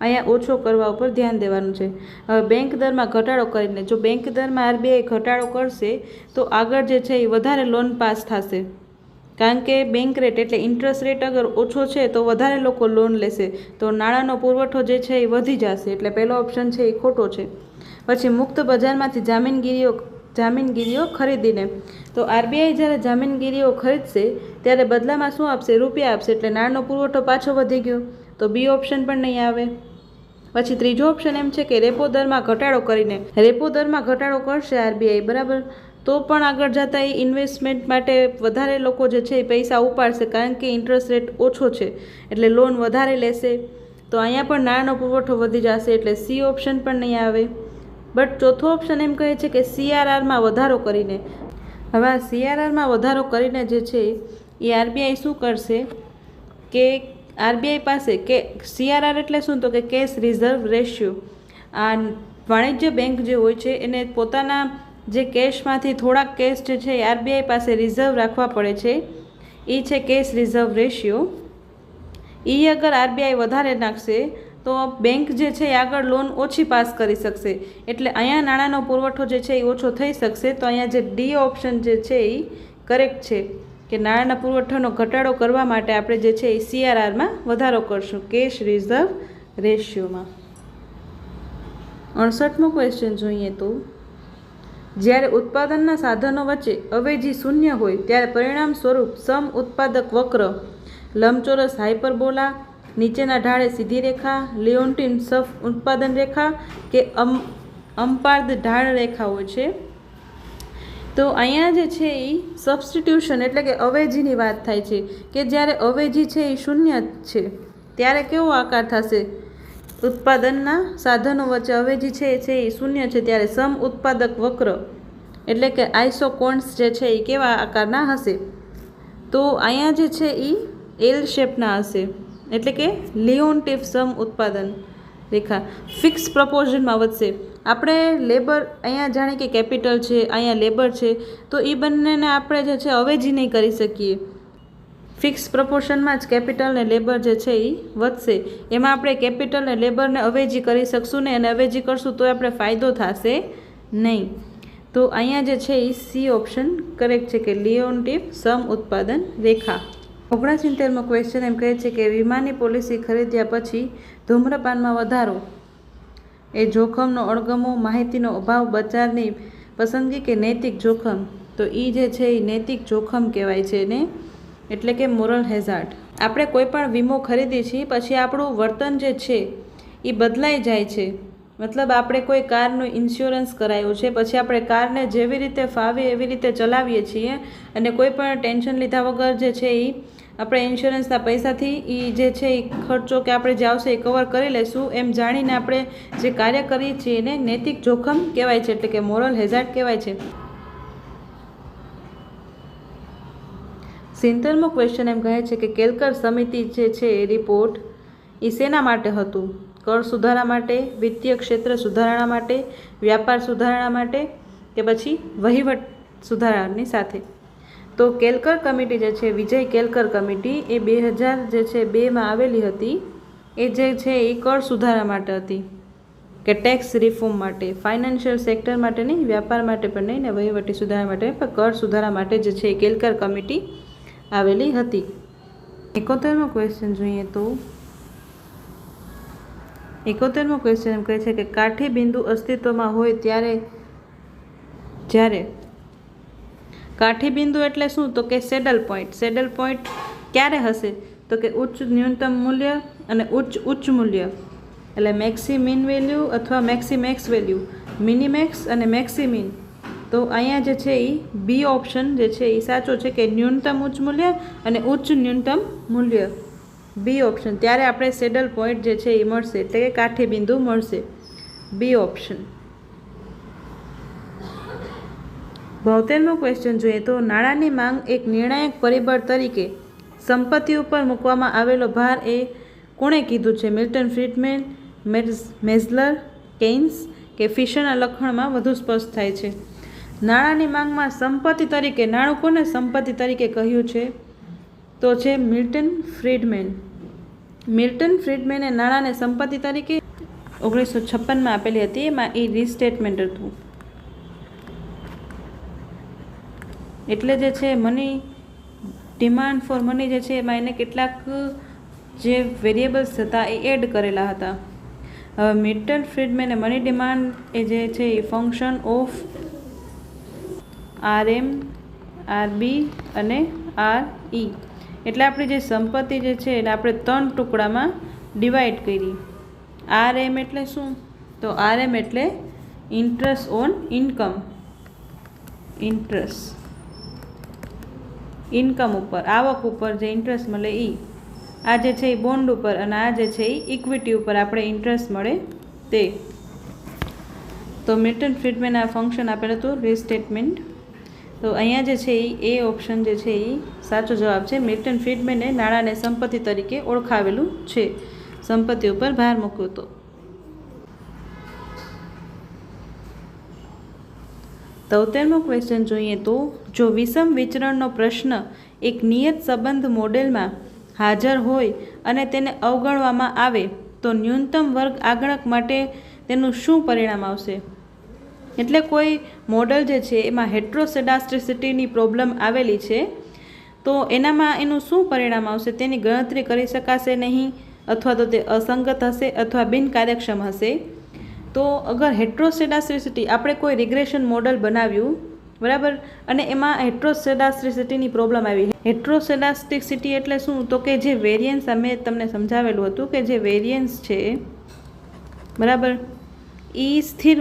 અહીંયા ઓછો કરવા ઉપર ધ્યાન દેવાનું છે. હવે બેંક દરમાં ઘટાડો કરીને, જો બેંક દરમાં આરબીઆઈ ઘટાડો કરશે તો આગળ જે છે એ વધારે લોન પાસ થશે, કારણ કે બેંક રેટ એટલે ઇન્ટરેસ્ટ રેટ અગર ઓછો છે તો વધારે લોકો લોન લેશે, તો નાણાંનો પુરવઠો જે છે એ વધી જશે. એટલે પહેલો ઓપ્શન છે એ ખોટો છે. પછી મુક્ત બજારમાંથી જામીનગીરીઓ ખરીદીને, તો આરબીઆઈ જ્યારે જામીનગીરીઓ ખરીદશે ત્યારે બદલામાં શું આપશે? રૂપિયા આપશે, એટલે નાણાંનો પુરવઠો પાછો વધી ગયો, તો બી ઓપ્શન પણ નહીં આવે. પછી ત્રીજો ઓપ્શન એમ છે કે રેપો દરમાં ઘટાડો કરીને, રેપો દરમાં ઘટાડો કરશે આરબીઆઈ, બરાબર, તો પણ આગળ જતાં એ ઇન્વેસ્ટમેન્ટ માટે વધારે લોકો જે છે એ પૈસા ઉપાડશે, કારણ કે ઇન્ટરેસ્ટ રેટ ઓછો છે એટલે લોન વધારે લેશે, તો અહીંયા પણ નાણાંનો પુરવઠો વધી જશે, એટલે સી ઓપ્શન પણ નહીં આવે. બટ ચોથો ઓપ્શન એમ કહે છે કે સીઆરઆરમાં વધારો કરીને. હવે આ સીઆરઆરમાં વધારો કરીને જે છે એ આરબીઆઈ શું કરશે કે આરબીઆઈ પાસે કે સીઆરઆર એટલે શું? તો કે કેશ રિઝર્વ રેશિયો. આ વાણિજ્ય બેંક જે હોય છે એને પોતાના જે કેશમાંથી થોડાક કેશ જે છે એ આરબીઆઈ પાસે રિઝર્વ રાખવા પડે છે, એ છે કેશ રિઝર્વ રેશિયો. એ અગર આરબીઆઈ વધારે નાખશે તો બેંક જે છે એ આગળ લોન ઓછી પાસ કરી શકશે, એટલે અહીંયા નાણાંનો પુરવઠો જે છે એ ઓછો થઈ શકશે. તો અહીંયા જે ડી ઓપ્શન જે છે એ કરેક્ટ છે કે નાણાંના પુરવઠાનો ઘટાડો કરવા માટે આપણે જે છે એ સીઆરઆરમાં વધારો કરશું, કેશ રિઝર્વ રેશિયોમાં. 68મો ક્વેશ્ચન જોઈએ તો જ્યારે ઉત્પાદનના સાધનો વચ્ચે અવેજી શૂન્ય હોય ત્યારે પરિણામ સ્વરૂપ સમ ઉત્પાદક વક્ર, લંબચોરસ હાઇપરબોલા, નીચેના ઢાળે સીધી રેખા, લિયોન્ટિન સફ ઉત્પાદન રેખા કે અમ્પાર્દ ઢાળ રેખા હોય છે. તો અહીંયા જે છે એ સબસ્ટિટ્યુશન એટલે કે અવેજીની વાત થાય છે કે જ્યારે અવેજી છે એ શૂન્ય છે ત્યારે કેવો આકાર થશે? ઉત્પાદનના સાધનો વચ્ચે અવેજી છે એ શૂન્ય છે ત્યારે સમ ઉત્પાદક વક્ર એટલે કે આઇસોકોન્સ જે છે એ કેવા આકારના હશે? તો અહીંયા જે છે એ એલ શેપના હશે, એટલે કે લિયોન્ટિફ સમ ઉત્પાદન રેખા ફિક્સ પ્રપોર્શનમાં વધશે. આપણે લેબર અહીંયા જાણે કે કેપિટલ છે, અહીંયા લેબર છે, તો એ બંનેને આપણે જે છે અવેજી નહીં કરી શકીએ. ફિક્સ પ્રપોર્શનમાં જ કેપિટલ ને લેબર જે છે એ વધશે. એમાં આપણે કેપિટલ ને લેબરને અવેજી કરી શકશું નહીં, અને અવેજી કરશું તો આપણે ફાયદો થશે નહીં. તો અહીંયા જે છે એ સી ઓપ્શન કરેક્ટ છે કે લિયોન્ટિફ સમ ઉત્પાદન રેખા. 69મો ક્વેશ્ચન એમ કહે છે કે વીમાની પોલિસી ખરીદ્યા પછી ધૂમ્રપાનમાં વધારો એ જોખમનો અણગમો, માહિતીનો અભાવ, બજારની પસંદગી કે નૈતિક જોખમ? તો એ જે છે એ નૈતિક જોખમ કહેવાય છે ને, એટલે કે મોરલ હેઝાર્ડ. આપણે કોઈ પણ વીમો ખરીદીએ છીએ પછી આપણું વર્તન જે છે એ બદલાઈ જાય છે. મતલબ આપણે કોઈ કારનું ઇન્સ્યોરન્સ કરાયું છે, પછી આપણે કારને જેવી રીતે ફાવે એવી રીતે ચલાવીએ છીએ અને કોઈ પણ ટેન્શન લીધા વગર જે છે એ આપણે ઇન્સ્યોરન્સના પૈસાથી એ જે છે એ ખર્ચો કે આપણે જે આવશે એ કવર કરી લઈશું એમ જાણીને આપણે જે કાર્ય કરીએ છીએ એને નૈતિક જોખમ કહેવાય છે, એટલે કે મોરલ હેઝાર્ડ કહેવાય છે. 70મો ક્વેશ્ચન એમ કહે છે કે કેલકર સમિતિ જે છે એ રિપોર્ટ એ શેના માટે હતું? કર સુધારા માટે, વિત્તીય ક્ષેત્ર સુધારણા માટે, વ્યાપાર સુધારણા માટે કે પછી વહીવટ સુધારાની સાથે. તો કેલકર કમિટી જે છે, વિજય કેલકર કમિટી, એ 2002માં આવેલી હતી. એ જે છે એ કર સુધારા માટે હતી કે ટેક્સ રિફોર્મ માટે, ફાઇનાન્શિયલ સેક્ટર માટે નહીં, વ્યાપાર માટે પણ નહીં ને વહીવટી સુધારા માટે પણ કર સુધારા માટે જે છે એ કેલકર કમિટી આવેલી હતી. 71મો ક્વેશ્ચન જોઈએ તો 71મો ક્વેશ્ચન એમ કહે છે કે કાઠી બિંદુ અસ્તિત્વમાં હોય જ્યારે કાઠી બિંદુ એટલે શું? તો કે સેડલ પોઈન્ટ. સેડલ પોઈન્ટ ક્યારે હશે? તો કે ઉચ્ચ ન્યૂનતમ મૂલ્ય અને ઉચ્ચ મૂલ્ય, એટલે મેક્સી મીન વેલ્યુ અથવા મેક્સી મેક્સ વેલ્યુ, મિનિમેક્સ અને મેક્સી મીન. તો અહીંયા જે છે એ બી ઓપ્શન જે છે એ સાચો છે કે ન્યૂનતમ ઉચ્ચ મૂલ્ય અને ઉચ્ચ ન્યૂનતમ મૂલ્ય, બી ઓપ્શન. ત્યારે આપણે સેડલ પોઈન્ટ જે છે એ મળશે, એટલે કે કાઠી બિંદુ મળશે, બી ઓપ્શન. 72મો ક્વેશ્ચન જોઈએ તો નાણાંની માંગ એક નિર્ણાયક પરિબળ તરીકે સંપત્તિ ઉપર મૂકવામાં આવેલો ભાર એ કોણે કીધું છે? મિલ્ટન ફ્રીડમેન, મેઝલર, કેઇન્સ કે ફિશરના લખાણમાં વધુ સ્પષ્ટ થાય છે. નાણાંની માંગમાં સંપત્તિ તરીકે, નાણું કોને સંપત્તિ તરીકે કહ્યું છે? તો છે મિલ્ટન ફ્રીડમેન. મિલ્ટન ફ્રીડમેને નાણાંને સંપત્તિ તરીકે 1956માં આપેલી હતી. એમાં એ રીસ્ટેટમેન્ટ હતું. એટલે જે છે મની, ડિમાન્ડ ફોર મની જે છે એમાં એને કેટલાક જે વેરિયેબલ્સ હતા એ એડ કરેલા હતા. હવે મિલ્ટન ફ્રીડમેને મની ડિમાન્ડ એ જે છે એ ફંક્શન ઓફ RM, RB અને RE, એટલે આપણી જે સંપત્તિ જે છે એને આપણે 3 ટુકડામાં ડિવાઈડ કરી. RM એટલે શું? તો RM એટલે interest on income, interest income ઉપર, આવક ઉપર જે ઇન્ટરેસ્ટ મળે એ. આ જે છે એ બોન્ડ ઉપર અને આ જે છે એ ઇક્વિટી ઉપર આપણે ઇન્ટરેસ્ટ મળે તે. તો મિલ્ટન ફ્રીડમેન આ ફંક્શન આપેલું હતું રીસ્ટેટમેન્ટ. તો અહીંયા જે છે એ ઓપ્શન જે છે એ સાચો જવાબ છે. મિલ્ટન ફ્રીડમેને નાણાંને સંપત્તિ તરીકે ઓળખાવેલું છે, સંપત્તિ ઉપર ભાર મૂક્યો હતો. 73મો ક્વેશ્ચન જોઈએ તો જો વિષમ વિચરણનો પ્રશ્ન એક નિયત સંબંધ મોડેલમાં હાજર હોય અને તેને અવગણવામાં આવે તો ન્યૂનતમ વર્ગ આગણક માટે તેનું શું પરિણામ આવશે? એટલે કોઈ મોડલ જે છે એમાં હેટ્રોસેડાસ્ટ્રિસિટીની પ્રોબ્લેમ આવેલી છે તો એનામાં એનું શું પરિણામ આવશે? તેની ગણતરી કરી શકાશે નહીં, અથવા તો તે અસંગત હશે અથવા બિનકાર્યક્ષમ હશે. તો અગર હેટ્રોસેડાસ્ટ્રિસિટી, આપણે કોઈ રિગ્રેશન મોડલ બનાવ્યું બરાબર, અને એમાં હેટ્રોસેડાસ્ટ્રિસિટીની પ્રોબ્લેમ આવી. હેટ્રોસેડાસ્ટિસિટી એટલે શું? તો કે જે વેરિયન્સ અમે તમને સમજાવેલું હતું કે જે વેરિયન્સ છે બરાબર એ સ્થિર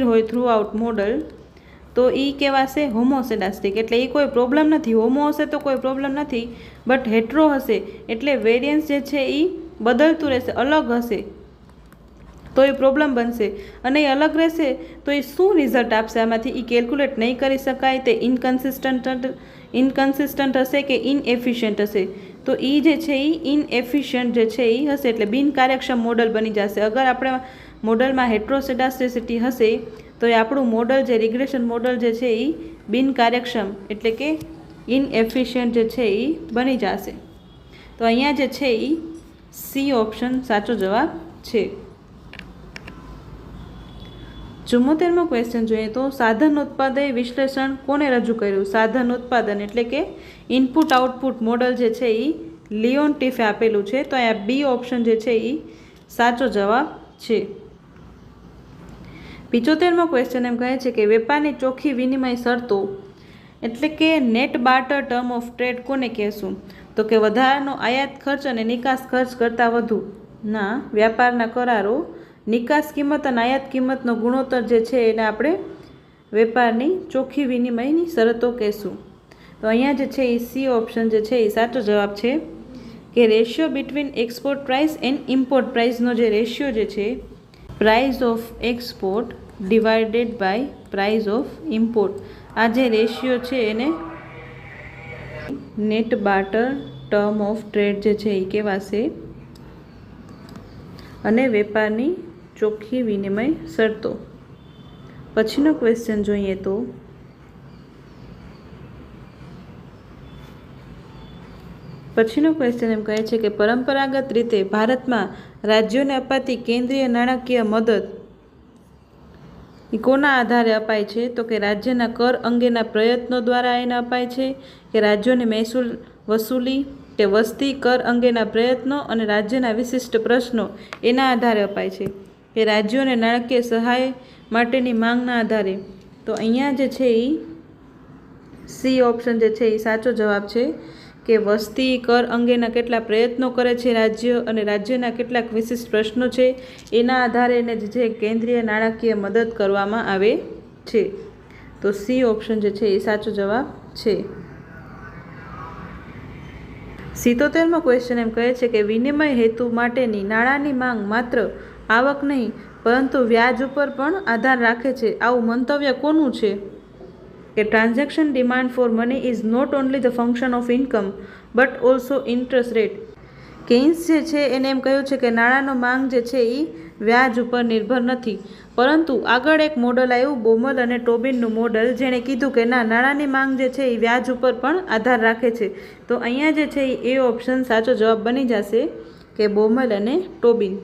હોય થ્રુ આઉટ મોડલ, તો એ કહેવાશે હોમોસેડાસ્ટિક. એટલે એ કોઈ પ્રોબ્લેમ નથી. હોમો હશે તો કોઈ પ્રોબ્લેમ નથી, બટ હેટ્રો હશે એટલે વેરિયન્સ જે છે એ બદલતું રહેશે, અલગ હશે તો એ પ્રોબ્લેમ બનશે. અને એ અલગ રહેશે તો એ શું રિઝલ્ટ આપશે આમાંથી એ કેલ્ક્યુલેટ નહીં કરી શકાય. તે ઇનકન્સિસ્ટન્ટ હશે કે ઇનએફિશિયન્ટ હશે. તો એ જે છે એ ઇનએફિશિયન્ટ જે છે એ હશે, એટલે બિનકાર્યક્ષમ મોડલ બની જશે. અગર આપણે મોડલમાં હેટ્રોસેડાસ્ટિસિટી હશે તો એ આપણું મોડલ જે રિગ્રેશન મોડલ જે છે એ બિનકાર્યક્ષમ એટલે કે ઇનએફિશિયન્ટ જે છે એ બની જશે. તો અહીંયા જે છે એ સી ઓપ્શન સાચો જવાબ છે. 74મો ક્વેશ્ચન જોઈએ તો સાધન ઉત્પાદય વિશ્લેષણ કોને રજૂ કર્યું? સાધન ઉત્પાદન એટલે કે ઇનપુટ આઉટપુટ મોડલ જે છે એ લિયોન ટીફે આપેલું છે. તો અહીંયા બી ઓપ્શન જે છે એ સાચો જવાબ છે. 75મો ક્વેશ્ચન એમ કહે છે કે વેપારની ચોખ્ખી વિનિમય શરતો એટલે કે net barter term of trade કોને કહેશું? તો કે વધારાનો આયાત ખર્ચ અને નિકાસ ખર્ચ કરતાં વધુ ના વ્યાપારના કરારો, નિકાસ કિંમત અને આયાત કિંમતનો ગુણોત્તર જે છે એને આપણે વેપારની ચોખ્ખી વિનિમયની શરતો કહેશું. તો અહીંયા જે છે એ સી ઓપ્શન જે છે એ સાચો જવાબ છે કે ratio between export price and import પ્રાઇસનો જે રેશિયો જે છે, price of export divided by price of import, આ જે રેશિયો છે એને net barter term of trade જે છે એ કહેવાશે. અને વેપારની ચોખ્ખી વિનિમય શરતો. પછીનો ક્વેશ્ચન જોઈએ તો પછીનો ક્વેશ્ચન એમ કહે છે કે પરંપરાગત રીતે ભારતમાં રાજ્યોને અપાતી કેન્દ્રીય નાણાકીય મદદ એ કોના આધારે અપાય છે? તો કે રાજ્યના કર અંગેના પ્રયત્નો દ્વારા એને અપાય છે, કે રાજ્યોની મહેસૂલ વસૂલી, કે વસ્તી કર અંગેના પ્રયત્નો અને રાજ્યના વિશિષ્ટ પ્રશ્નો એના આધારે અપાય છે, કે રાજ્યોને નાણાકીય સહાય માટેની માંગના આધારે. તો અહીંયા જે છે એ સી ઓપ્શન જે છે એ સાચો જવાબ છે, કે વસ્તી કર અંગેના કેટલા પ્રયત્નો કરે છે રાજ્ય અને રાજ્યના કેટલાક વિશિષ્ટ પ્રશ્નો છે એના આધારે એને જે છે કેન્દ્રીય નાણાકીય મદદ કરવામાં આવે છે. તો સી ઓપ્શન જે છે એ સાચો જવાબ છે. 77મો ક્વેશ્ચન એમ કહે છે કે વિનિમય હેતુ માટેની નાણાંની માંગ માત્ર આવક નહીં પરંતુ વ્યાજ ઉપર પણ આધાર રાખે છે. આવું મંતવ્ય કોનું છે? કે transaction demand for money is not only the function of income but also interest rate. Keynes જે છે એને એમ કહ્યું છે કે નાણાંનો માંગ જે છે એ વ્યાજ ઉપર નિર્ભર નથી, પરંતુ આગળ એક મોડલ આવ્યું બોમલ અને ટોબિનનું મોડલ, જેણે કીધું કે ના, નાણાંની માંગ જે છે એ વ્યાજ ઉપર પણ આધાર રાખે છે. તો અહીંયા જે છે એ ઓપ્શન સાચો જવાબ બની જશે, કે બોમલ અને ટોબિન.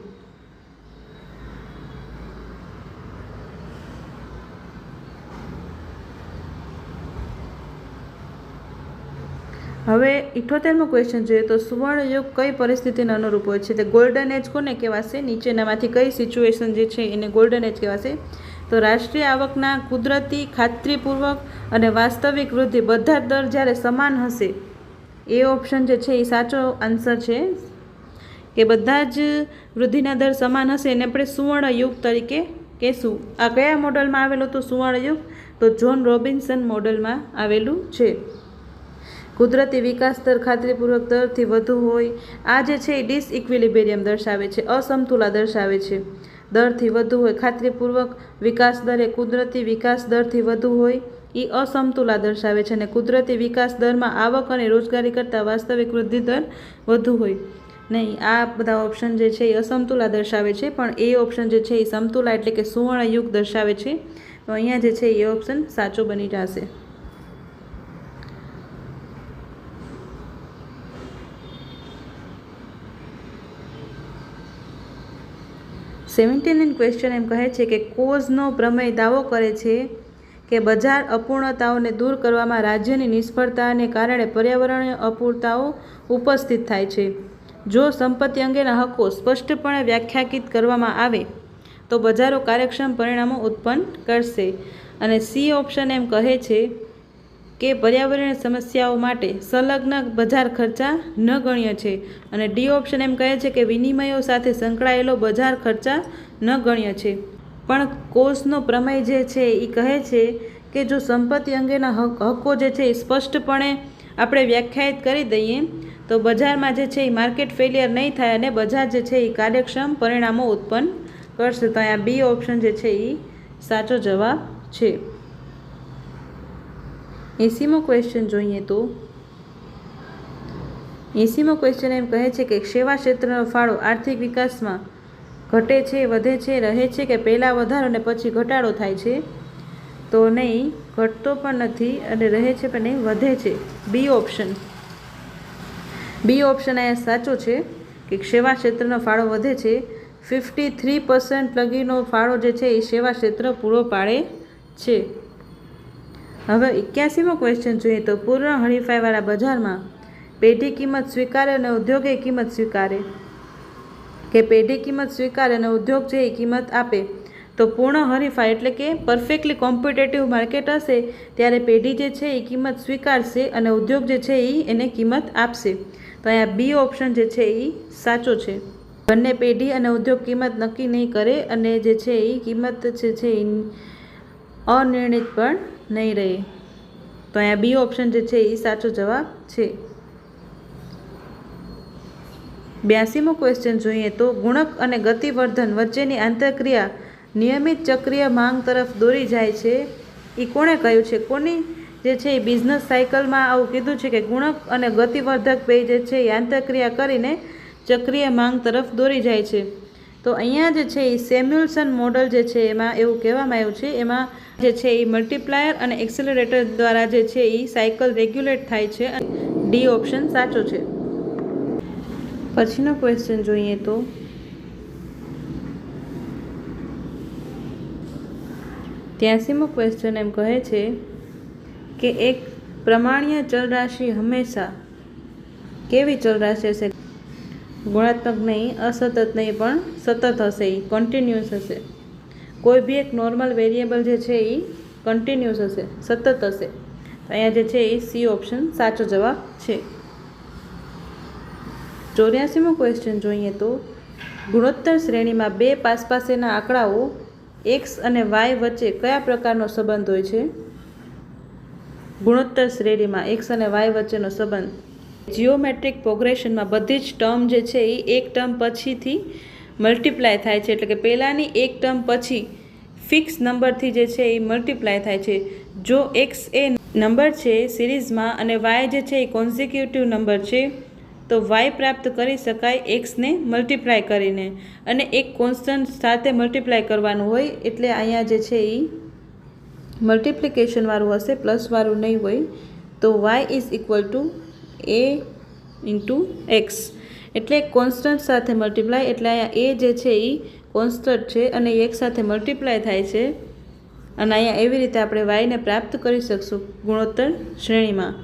હવે 78મો ક્વેશ્ચન જોઈએ તો સુવર્ણયુગ કઈ પરિસ્થિતિને અનુરૂપ હોય છે? તે ગોલ્ડન એજ કોને કહેવાશે? નીચેનામાંથી કઈ સિચ્યુએશન જે છે એને ગોલ્ડન એજ કહેવાશે? તો રાષ્ટ્રીય આવકના કુદરતી, ખાતરીપૂર્વક અને વાસ્તવિક વૃદ્ધિ બધા જ દર જ્યારે સમાન હશે. એ ઓપ્શન જે છે એ સાચો આન્સર છે, કે બધા જ વૃદ્ધિના દર સમાન હશે એને આપણે સુવર્ણયુગ તરીકે કહેશું. આ કયા મોડલમાં આવેલું હતું સુવર્ણયુગ? તો જોન રોબિન્સન મોડલમાં આવેલું છે. કુદરતી વિકાસ દર ખાતરીપૂર્વક દરથી વધુ હોય, આ જે છે એ ડિસઇક્વિલિબ્રિયમ દર્શાવે છે, અસમતુલા દર્શાવે છે. દરથી વધુ હોય, ખાતરીપૂર્વક વિકાસ દર એ કુદરતી વિકાસ દરથી વધુ હોય, એ અસમતુલા દર્શાવે છે. અને કુદરતી વિકાસ દરમાં આવક અને રોજગારી કરતાં વાસ્તવિક વૃદ્ધિ દર વધુ હોય. નહીં, આ બધા ઓપ્શન જે છે એ અસમતુલા દર્શાવે છે, પણ એ ઓપ્શન જે છે એ સમતુલા એટલે કે સુવર્ણયુગ દર્શાવે છે. તો અહીંયા જે છે એ ઓપ્શન સાચો બની જશે. 79 ક્વેશ્ચન એમ કહે છે કે કોઝનો પ્રમેય દાવો કરે છે કે બજાર અપૂર્ણતાઓને દૂર કરવામાં રાજ્યની નિષ્ફળતાને કારણે પર્યાવરણીય અપૂરતાઓ ઉપસ્થિત થાય છે. જો સંપત્તિ અંગેના હક્કો સ્પષ્ટપણે વ્યાખ્યાયિત કરવામાં આવે તો બજારો કાર્યક્ષમ પરિણામો ઉત્પન્ન કરશે. અને સી ઓપ્શન એમ કહે છે કે પર્યાવરણીય સમસ્યાઓ માટે સંલગ્ન બજાર ખર્ચા નગણ્ય છે. અને ડી ઓપ્શન એમ કહે છે કે વિનિમયો સાથે સંકળાયેલો બજાર ખર્ચા નગણ્ય છે. પણ કોઝનો પ્રમેય જે છે એ કહે છે કે જો સંપત્તિ અંગેના હક્કો જે છે એ સ્પષ્ટપણે આપણે વ્યાખ્યાયિત કરી દઈએ તો બજારમાં જે છે એ માર્કેટ ફેલિયર નહીં થાય અને બજાર જે છે એ કાર્યક્ષમ પરિણામો ઉત્પન્ન કરશે. તો અહીંયા બી ઓપ્શન જે છે એ સાચો જવાબ છે. 80મો ક્વેશ્ચન જોઈએ તો 80મો ક્વેશ્ચન એમ કહે છે કે સેવા ક્ષેત્રનો ફાળો આર્થિક વિકાસમાં ઘટે છે, વધે છે, રહે છે કે પહેલાં વધારો અને પછી ઘટાડો થાય છે? તો નહીં, ઘટતો પણ નથી અને રહે છે પણ નહીં, વધે છે. બી ઓપ્શન અહીંયા સાચો છે, કે સેવા ક્ષેત્રનો ફાળો વધે છે. 53% લગીનો ફાળો જે છે એ સેવા ક્ષેત્ર પૂરો પાડે છે. હવે 81મો ક્વેશ્ચન જોઈએ તો પૂર્ણ હરીફાઈવાળા બજારમાં પેઢી કિંમત સ્વીકારે અને ઉદ્યોગે કિંમત સ્વીકારે, કે પેઢી કિંમત સ્વીકારે અને ઉદ્યોગ છે એ કિંમત આપે. તો પૂર્ણ હરીફાઈ એટલે કે પરફેક્ટલી કોમ્પિટેટિવ માર્કેટ હશે ત્યારે પેઢી જે છે એ કિંમત સ્વીકારશે અને ઉદ્યોગ જે છે એ એને કિંમત આપશે. તો અહીંયા બી ઓપ્શન જે છે એ સાચો છે. બંને પેઢી અને ઉદ્યોગ કિંમત નક્કી નહીં કરે અને જે છે એ કિંમત જે છે એ અનિર્ણિત પણ નહીં રહે. તો અહીંયા બી ઓપ્શન જે છે એ સાચો જવાબ છે. 82મો ક્વેશ્ચન જોઈએ તો ગુણક અને ગતિવર્ધન વચ્ચેની આંતરક્રિયા નિયમિત ચક્રીય માંગ તરફ દોરી જાય છે. એ કોણે કહ્યું છે? કોની જે છે એ બિઝનેસ સાયકલમાં આવું કીધું છે કે ગુણક અને ગતિવર્ધક બે જે છે એ આંતરક્રિયા કરીને ચક્રીય માંગ તરફ દોરી જાય છે. તો અહીંયા જે છે એ સેમ્યુઅલ્સન મોડલ જે છે એમાં એવું કહેવામાં આવ્યું છે, એમાં જે છે એ મલ્ટીપ્લાયર અને એક્સેલરેટર દ્વારા જે છે એ સાયકલ રેગ્યુલેટ થાય છે. ડી ઓપ્શન સાચો છે. પછીનો ક્વેશ્ચન જોઈએ તો 83મો ક્વેશ્ચન એમ કહે છે કે એક પ્રમાણ્ય ચલરાશિ હંમેશા કેવી ચલરાશિ હશે? ગુણાત્મક નહીં, અસતત નહીં, પણ સતત હશે, એ કન્ટિન્યુઅસ હશે. કોઈ બી એક નોર્મલ વેરિયેબલ જે છે એ કન્ટિન્યુઅસ હશે, સતત હશે. તો અહીંયા જે છે એ સી ઓપ્શન સાચો જવાબ છે. 84મો ક્વેશ્ચન જોઈએ તો ગુણોત્તર શ્રેણીમાં બે પાસપાસેના આંકડાઓ એક્સ અને વાય વચ્ચે કયા પ્રકારનો સંબંધ હોય છે? ગુણોત્તર શ્રેણીમાં એક્સ અને વાય વચ્ચેનો સંબંધ જીઓમેટ્રિક પ્રોગ્રેશનમાં બધી જ ટર્મ જે છે એ એક ટર્મ પછીથી મલ્ટીપ્લાય થાય છે. એટલે કે પહેલાંની એક ટર્મ પછી ફિક્સ નંબરથી જે છે એ મલ્ટીપ્લાય થાય છે. જો એક્સ એ નંબર છે સિરીઝમાં અને વાય જે છે એ કોન્ઝિક્યુટિવ નંબર છે, તો વાય પ્રાપ્ત કરી શકાય એક્સને મલ્ટીપ્લાય કરીને, અને એક કોન્સ્ટન્ટ સાથે મલ્ટીપ્લાય કરવાનું હોય. એટલે અહીંયા જે છે એ મલ્ટિપ્લિકેશનવાળું હશે, પ્લસવાળું નહીં હોય. તો y is equal to a into x, એટલે કોન્સ્ટન્ટ સાથે મલ્ટીપ્લાય. એટલે અહીંયા એ જે છે એ કોન્સ્ટન્ટ છે અને એક સાથે મલ્ટીપ્લાય થાય છે, અને અહીંયા એવી રીતે આપણે વાયને પ્રાપ્ત કરી શકશું ગુણોત્તર શ્રેણીમાં.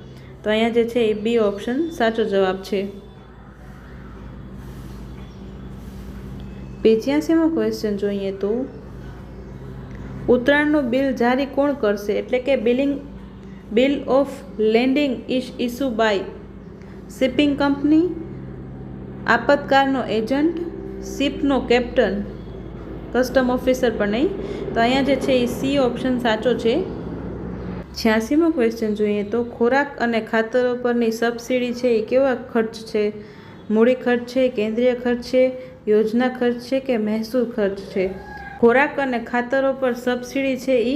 તો અહીંયા જે છે એ બી ઓપ્શન સાચો જવાબ છે. 85મો ક્વેશ્ચન જોઈએ તો ઉત્તરાયણનું બિલ જારી કોણ કરશે? એટલે કે bill of lading is issue by shipping company, આપતકારનો એજન્ટ, શિપનો કેપ્ટન, કસ્ટમ ઓફિસર પણ નહીં. તો અહીંયા જે છે એ સી ઓપ્શન સાચો છે. 86મો ક્વેશ્ચન જોઈએ તો ખોરાક અને ખાતરો પરની સબસિડી છે એ કેવા ખર્ચ છે? મૂડી ખર્ચ છે, કેન્દ્રીય ખર્ચ છે, યોજના ખર્ચ છે કે મહેસૂલ ખર્ચ છે? ખોરાક અને ખાતરો પર સબસિડી છે એ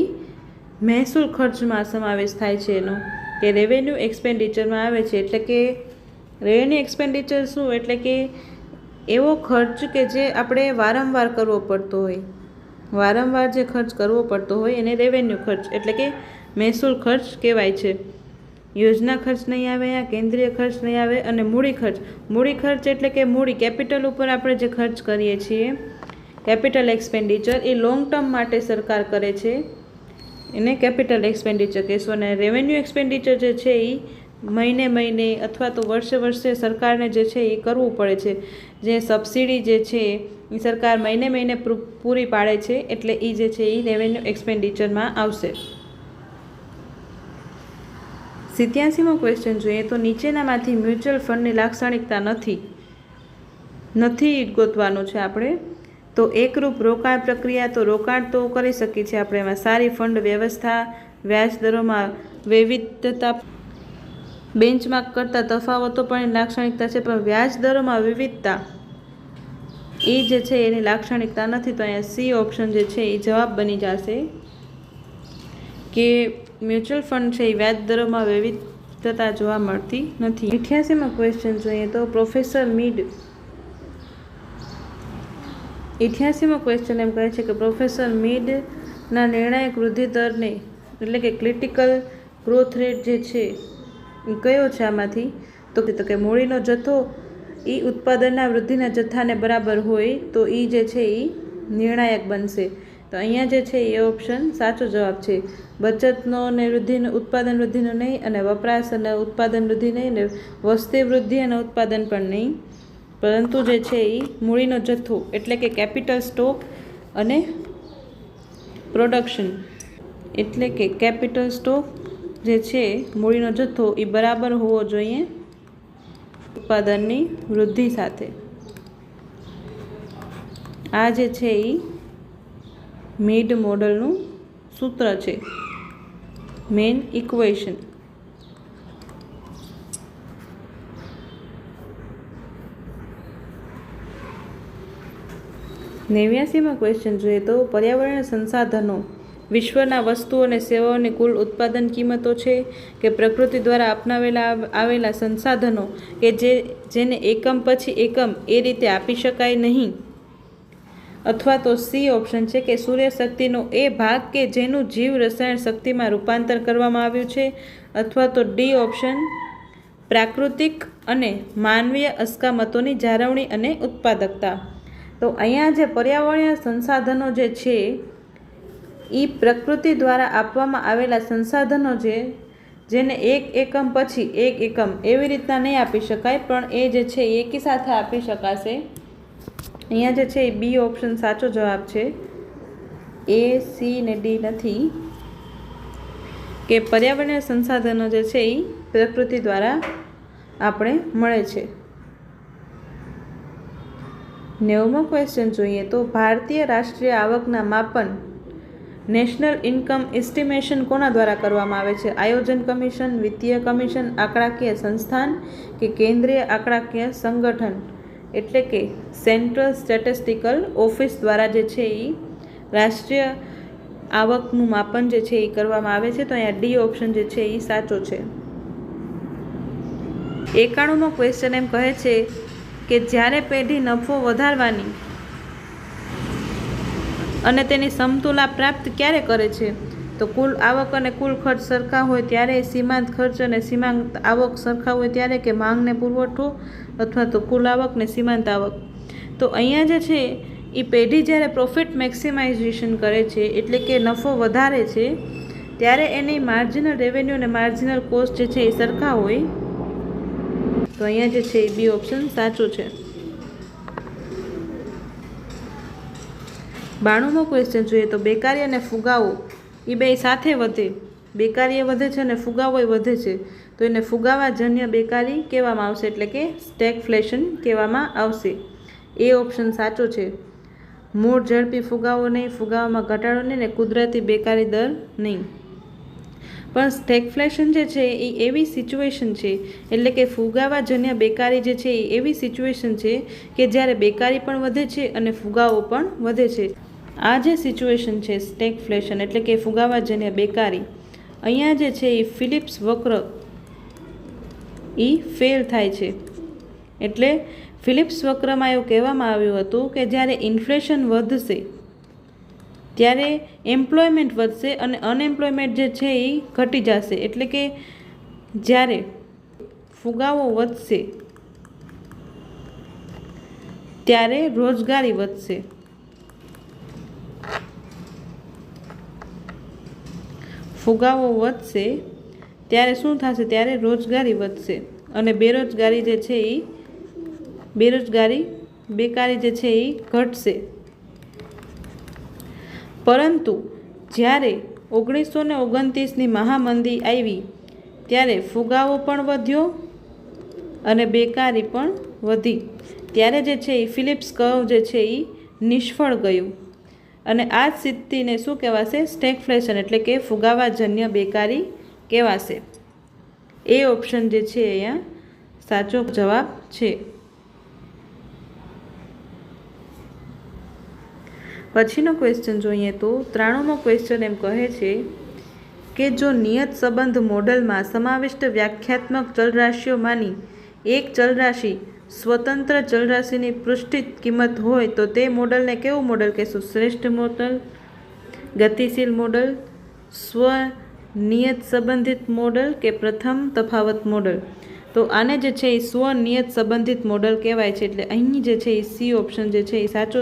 મહેસૂલ ખર્ચમાં સમાવેશ થાય છે એનો, કે રેવન્યુ એક્સપેન્ડિચરમાં આવે છે. એટલે કે રેવન્યુ એક્સપેન્ડિચર શું? એટલે કે એવો ખર્ચ કે જે આપણે વારંવાર કરવો પડતો હોય, વારંવાર જે ખર્ચ કરવો પડતો હોય એને રેવન્યુ ખર્ચ એટલે કે મહેસૂલ ખર્ચ કહેવાય છે. યોજના ખર્ચ નહીં આવે, આ કેન્દ્રીય ખર્ચ નહીં આવે. અને મૂડી ખર્ચ, મૂડી ખર્ચ એટલે કે મૂડી કેપિટલ ઉપર આપણે જે ખર્ચ કરીએ છીએ, કેપિટલ એક્સપેન્ડિચર, એ લોંગ ટર્મ માટે સરકાર કરે છે, એને કેપિટલ એક્સપેન્ડિચર કહેશું. અને રેવન્યુ એક્સપેન્ડિચર જે છે એ મહિને અથવા તો વર્ષે સરકારને જે છે એ કરવું પડે છે. જે સબસિડી જે છે એ સરકાર મહિને પૂરી પાડે છે, એટલે એ જે છે એ રેવન્યુ એક્સપેન્ડિચરમાં આવશે. 87મો ક્વેશ્ચન જોઈએ તો નીચેનામાંથી મ્યુચ્યુઅલ ફંડની લાક્ષણિકતા નથી ગોતવાનું છે આપણે. તો એકરૂપ રોકાણ પ્રક્રિયા, તો રોકાણ તો કરી શકીએ છીએ આપણે એમાં. સારી ફંડ વ્યવસ્થા, વ્યાજ દરોમાં વૈવિધ્યતા, બેન્ચમાર્ક કરતાં તફાવતો પણ એની લાક્ષણિકતા છે, પણ વ્યાજ દરોમાં વિવિધતા એ જે છે એની લાક્ષણિકતા નથી. તો અહીંયા સી ઓપ્શન જે છે એ જવાબ બની જશે કે મ્યુચ્યુઅલ ફંડ છે એ વ્યાજ દરોમાં વૈવિધ્યતા જોવા મળતી નથી. 88મો ક્વેશ્ચન જોઈએ તો પ્રોફેસર મીડ 88મો ક્વેશ્ચન એમ કહે છે કે પ્રોફેસર મીડના નિર્ણાયક વૃદ્ધિ દરને એટલે કે ક્રિટિકલ ગ્રોથ રેટ જે છે એ કયો છે આમાંથી? તો કે મૂડીનો જથ્થો એ ઉત્પાદનના વૃદ્ધિના જથ્થાને બરાબર હોય તો એ જે છે એ નિર્ણાયક બનશે. તો અહીંયા જે છે એ ઓપ્શન સાચો જવાબ છે. બચતનો અને વૃદ્ધિનો, ઉત્પાદન વૃદ્ધિનો નહીં, અને વપરાશ અને ઉત્પાદન વૃદ્ધિ નહીં, ને વસ્તી વૃદ્ધિ અને ઉત્પાદન પણ નહીં, પરંતુ જે છે એ મૂડીનો જથ્થો એટલે કે કેપિટલ સ્ટોક અને પ્રોડક્શન એટલે કે કેપિટલ સ્ટોક જે છે મૂડીનો જથ્થો એ બરાબર હોવો જોઈએ ઉત્પાદનની વૃદ્ધિ સાથે. આ જે છે એ મીડ મોડલનું સૂત્ર છે, મેઇન ઇક્વેશન. નેવ્યાસીમાં ક્વેશ્ચન જોઈએ તો પર્યાવરણીય સંસાધનો વિશ્વના વસ્તુઓ અને સેવાઓની કુલ ઉત્પાદન કિંમતો છે કે પ્રકૃતિ દ્વારા અપનાવેલા આવેલા સંસાધનો કે જેને એકમ પછી એકમ એ રીતે આપી શકાય નહીં. અથવા તો સી ઓપ્શન છે કે સૂર્યશક્તિનો એ ભાગ કે જેનું જીવ રસાયણ શક્તિમાં રૂપાંતર કરવામાં આવ્યું છે, અથવા તો ડી ઓપ્શન પ્રાકૃતિક અને માનવીય અસ્કામતોની જાળવણી અને ઉત્પાદકતા. તો અહીંયા જે પર્યાવરણીય સંસાધનો જે છે એ પ્રકૃતિ દ્વારા આપવામાં આવેલા સંસાધનો છે, જેને એક એકમ પછી એક એકમ એવી રીતના નહીં આપી શકાય, પણ એ જે છે એકી સાથે આપી શકાશે. અહીંયા જે છે એ બી ઓપ્શન સાચો જવાબ છે. એ, સી ને ડી નથી, કે પર્યાવરણીય સંસાધનો જે છે એ પ્રકૃતિ દ્વારા આપણે મળે છે. 90મો ક્વેશ્ચન જોઈએ તો ભારતીય રાષ્ટ્રીય આવકના માપન નેશનલ ઇન્કમ એસ્ટિમેશન કોના દ્વારા કરવામાં આવે છે? આયોજન કમિશન, વિત્તીય કમિશન, આંકડાકીય સંસ્થાન કે કેન્દ્રીય આંકડાકીય સંગઠન, એટલે કે સેન્ટ્રલ સ્ટેટિસ્ટિકલ ઓફિસ દ્વારા જે છે એ રાષ્ટ્રીય આવકનું માપન જે છે એ કરવામાં આવે છે. તો અહીંયા ડી ઓપ્શન જે છે એ સાચો છે. 91મો ક્વેશ્ચન એમ કહે છે કે જ્યારે પેઢી નફો વધારવાની અને તેની સમતુલા પ્રાપ્ત ક્યારે કરે છે? તો કુલ આવક અને કુલ ખર્ચ સરખા હોય ત્યારે, સીમાંત ખર્ચ અને સીમાંત આવક સરખા હોય ત્યારે, કે માંગને પુરવઠો, અથવા તો કુલ આવક ને સીમાંત આવક. તો અહીંયા જે છે એ પેઢી જ્યારે પ્રોફિટ મેક્સિમાઇઝેશન કરે છે, એટલે કે નફો વધારે છે, ત્યારે એની માર્જિનલ રેવન્યુ અને માર્જિનલ કોસ્ટ જે છે એ સરખા હોય. તો અહીંયા જે છે એ બી ઓપ્શન સાચું છે. 92મો ક્વેશ્ચન જોઈએ તો બેકારી અને ફુગાવો એ બે સાથે વધે, બેકારી એ વધે છે અને ફુગાવો એ વધે છે, તો એને ફુગાવાજન્ય બેકારી કહેવામાં આવશે, એટલે કે સ્ટેગફ્લેશન કહેવામાં આવશે. એ ઓપ્શન સાચો છે. મૂળ ઝડપી ફુગાવો નહીં, ફુગાવામાં ઘટાડો નહીં ને કુદરતી બેકારી દર નહીં. પણ સ્ટેગફ્લેશન જે છે એ એવી સિચ્યુએશન છે, એટલે કે ફુગાવાજન્ય બેકારી જે છે એ એવી સિચ્યુએશન છે કે જ્યારે બેકારી પણ વધે છે અને ફુગાવો પણ વધે છે. આ જે સિચ્યુએશન છે સ્ટેગફ્લેશન એટલે કે ફુગાવાજન્ય બેકારી, અહીંયા જે છે એ ફિલિપ્સ વક્ર એ ફેલ થાય છે. એટલે ફિલિપ્સ વક્રમાં એવું કહેવામાં આવ્યું હતું કે જ્યારે ઇન્ફ્લેશન વધશે ત્યારે એમ્પ્લોયમેન્ટ વધશે અને અનએમ્પ્લોયમેન્ટ જે છે એ ઘટી જશે. એટલે કે જ્યારે ફુગાવો વધશે ત્યારે રોજગારી વધશે. ફુગાવો વધશે ત્યારે શું થશે? ત્યારે રોજગારી વધશે અને બેરોજગારી જે છે એ બેકારી જે છે એ ઘટશે. પરંતુ જ્યારે 1929ની મહામંદી આવી ત્યારે ફુગાવો પણ વધ્યો અને બેકારી પણ વધી. ત્યારે જે છે એ ફિલિપ્સ કર્વ જે છે એ નિષ્ફળ ગયું અને આ સ્થિતિને શું કહેવાશે? સ્ટેગફ્લેશન એટલે કે ફુગાવાજન્ય બેકારી કહેવાશે. એ ઓપ્શન જે છે અહીંયા સાચો જવાબ છે. પછીનો ક્વેશ્ચન જોઈએ તો 93મો ક્વેશ્ચન એમ કહે છે કે જો નિયત સંબંધ મોડલમાં સમાવિષ્ટ વ્યાખ્યાત્મક ચલરાશિઓમાંની એક ચલરાશિ સ્વતંત્ર ચલરાશિની પૃષ્ઠિત કિંમત હોય તો તે મોડલને કેવું મોડલ કહેશું? શ્રેષ્ઠ મોડલ, ગતિશીલ મોડલ, સ્વનિયત સંબંધિત મોડલ કે પ્રથમ તફાવત મોડલ? તો આને જે છે એ સ્વનિયત સંબંધિત મોડલ કહેવાય છે. એટલે અહીં જે છે એ સી ઓપ્શન જે છે એ સાચો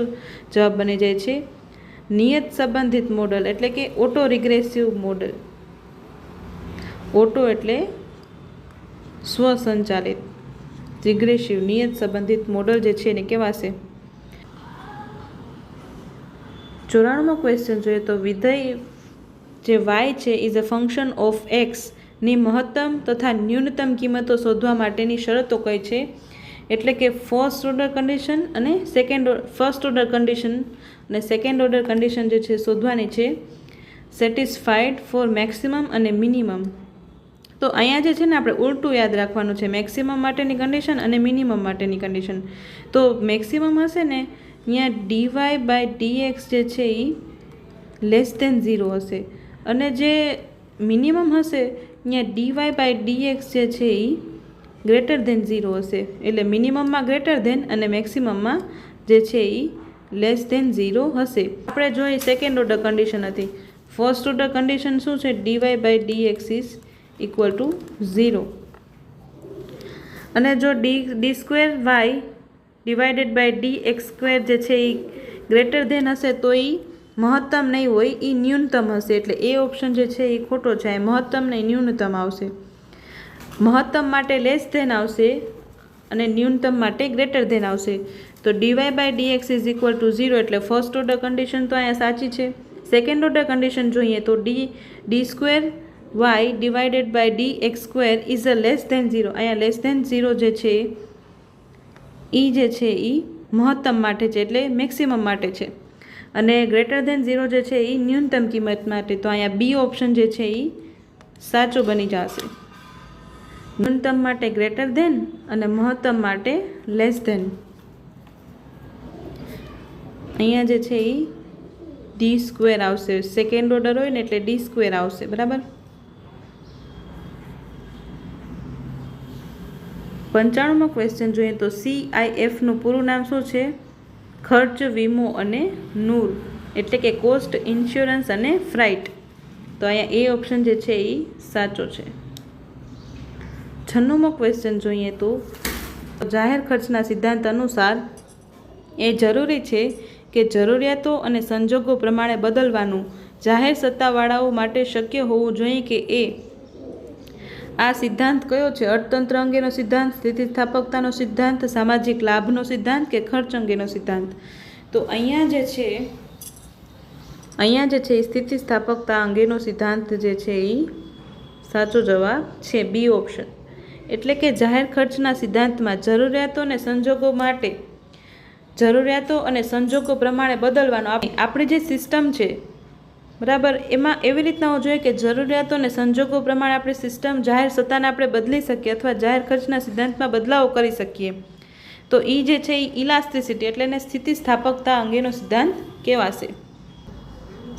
જવાબ બની જાય છે. નિયત સંબંધિત મોડલ એટલે કે ઓટો રિગ્રેસિવ મોડલ. ઓટો એટલે સ્વસંચાલિત, રિગ્રેસિવ નિયત સંબંધિત મોડલ જે છે એને કહેવાશે. 94મો ક્વેશ્ચન જોઈએ તો વિધેય જે વાય છે is a function of x ની મહત્તમ તથા ન્યૂનતમ કિંમતો શોધવા માટેની શરતો કઈ છે? એટલે કે ફર્સ્ટ ઓર્ડર કન્ડિશન અને ફર્સ્ટ ઓર્ડર કન્ડિશન અને સેકન્ડ ઓર્ડર કન્ડિશન જે છે શોધવાની છે. સેટિસ્ફાઈડ ફોર મેક્સિમમ અને મિનિમમ. તો અહીંયા જે છે ને આપણે ઉલટું યાદ રાખવાનું છે, મેક્સિમમ માટેની કન્ડિશન અને મિનિમમ માટેની કન્ડિશન. તો મેક્સિમમ હશે ને અહીંયા dy/dx જે છે એ <0 હશે અને જે મિનિમમ હશે અહીંયા dy/dx જે છે એ <0 હશે. એટલે મિનિમમમાં ગ્રેટર ધેન અને મેક્સિમમમાં જે છે એ લેસ ધેન 0 હશે. આપણે જોઈએ સેકન્ડ ઓર્ડર કન્ડિશન હતી. ફર્સ્ટ ઓર્ડર કન્ડિશન શું છે? dy by dx is equal to 0. અને જો d square y divided by dx square જે છે એ ગ્રેટર ધેન હશે તો એ મહત્તમ નહીં હોય, એ ન્યૂનતમ હશે. એટલે એ ઓપ્શન જે છે એ ખોટો છે. મહત્તમ નહીં, ન્યૂનતમ આવશે. મહત્તમ માટે લેસ ધેન આવશે અને ન્યૂનતમ માટે ગ્રેટર ધેન આવશે. તો dy by dx is equal to 0 એટલે ફર્સ્ટ ઓર્ડર કન્ડિશન તો અહીંયા સાચી છે. સેકન્ડ ઓર્ડર કન્ડિશન જોઈએ તો d square y divided by dx square is a less than 0. અહીંયા લેસ ધેન 0 જે છે એ જે છે એ મહત્તમ માટે છે, એટલે મેક્સિમમ માટે છે. અને ગ્રેટર ધેન 0 જે છે એ ન્યૂનતમ કિંમત માટે. તો અહીંયા બી ઓપ્શન જે છે એ સાચો બની જશે. ન્યૂનતમ માટે ગ્રેટર ધેન અને મહત્તમ માટે લેસ ધેન. અહીંયા જે છે એ ડી સ્ક્વેર આવશે. સેકન્ડ ઓર્ડર હોય ને એટલે ડી સ્ક્વેર આવશે. બરાબર. 95મો ક્વેશ્ચન જોઈએ તો CIFનું પૂરું નામ શું છે? ખર્ચ, વીમો અને નૂર, એટલે કે કોસ્ટ, ઇન્સ્યોરન્સ અને ફ્રાઇટ. તો અહીંયા એ ઓપ્શન જે છે એ સાચો છે. 96મો ક્વેશ્ચન જોઈએ તો જાહેર ખર્ચના સિદ્ધાંત અનુસાર એ જરૂરી છે કે જરૂરિયાતો અને સંજોગો પ્રમાણે બદલવાનું જાહેર સત્તાવાળાઓ માટે શક્ય હોવું જોઈએ કે એ આ સિદ્ધાંત કયો છે? અર્થતંત્ર અંગેનો સિદ્ધાંત, સ્થિતિસ્થાપકતાનો સિદ્ધાંત, સામાજિક લાભનો સિદ્ધાંત કે ખર્ચ અંગેનો સિદ્ધાંત? તો અહીંયા જે છે એ સ્થિતિસ્થાપકતા અંગેનો સિદ્ધાંત જે છે એ સાચો જવાબ છે, બી ઓપ્શન. એટલે કે જાહેર ખર્ચના સિદ્ધાંતમાં જરૂરિયાતો અને સંજોગો પ્રમાણે બદલવાનો આપણી જે સિસ્ટમ છે, બરાબર, એમાં એવી રીતના હોવું જોઈએ કે જરૂરિયાતો અને સંજોગો પ્રમાણે આપણી સિસ્ટમ જાહેર સત્તાને આપણે બદલી શકીએ અથવા જાહેર ખર્ચના સિદ્ધાંતમાં બદલાવ કરી શકીએ. તો એ જે છે એ ઇલાસ્ટિસિટી એટલે એને સ્થિતિસ્થાપકતા અંગેનો સિદ્ધાંત કહેવાશે.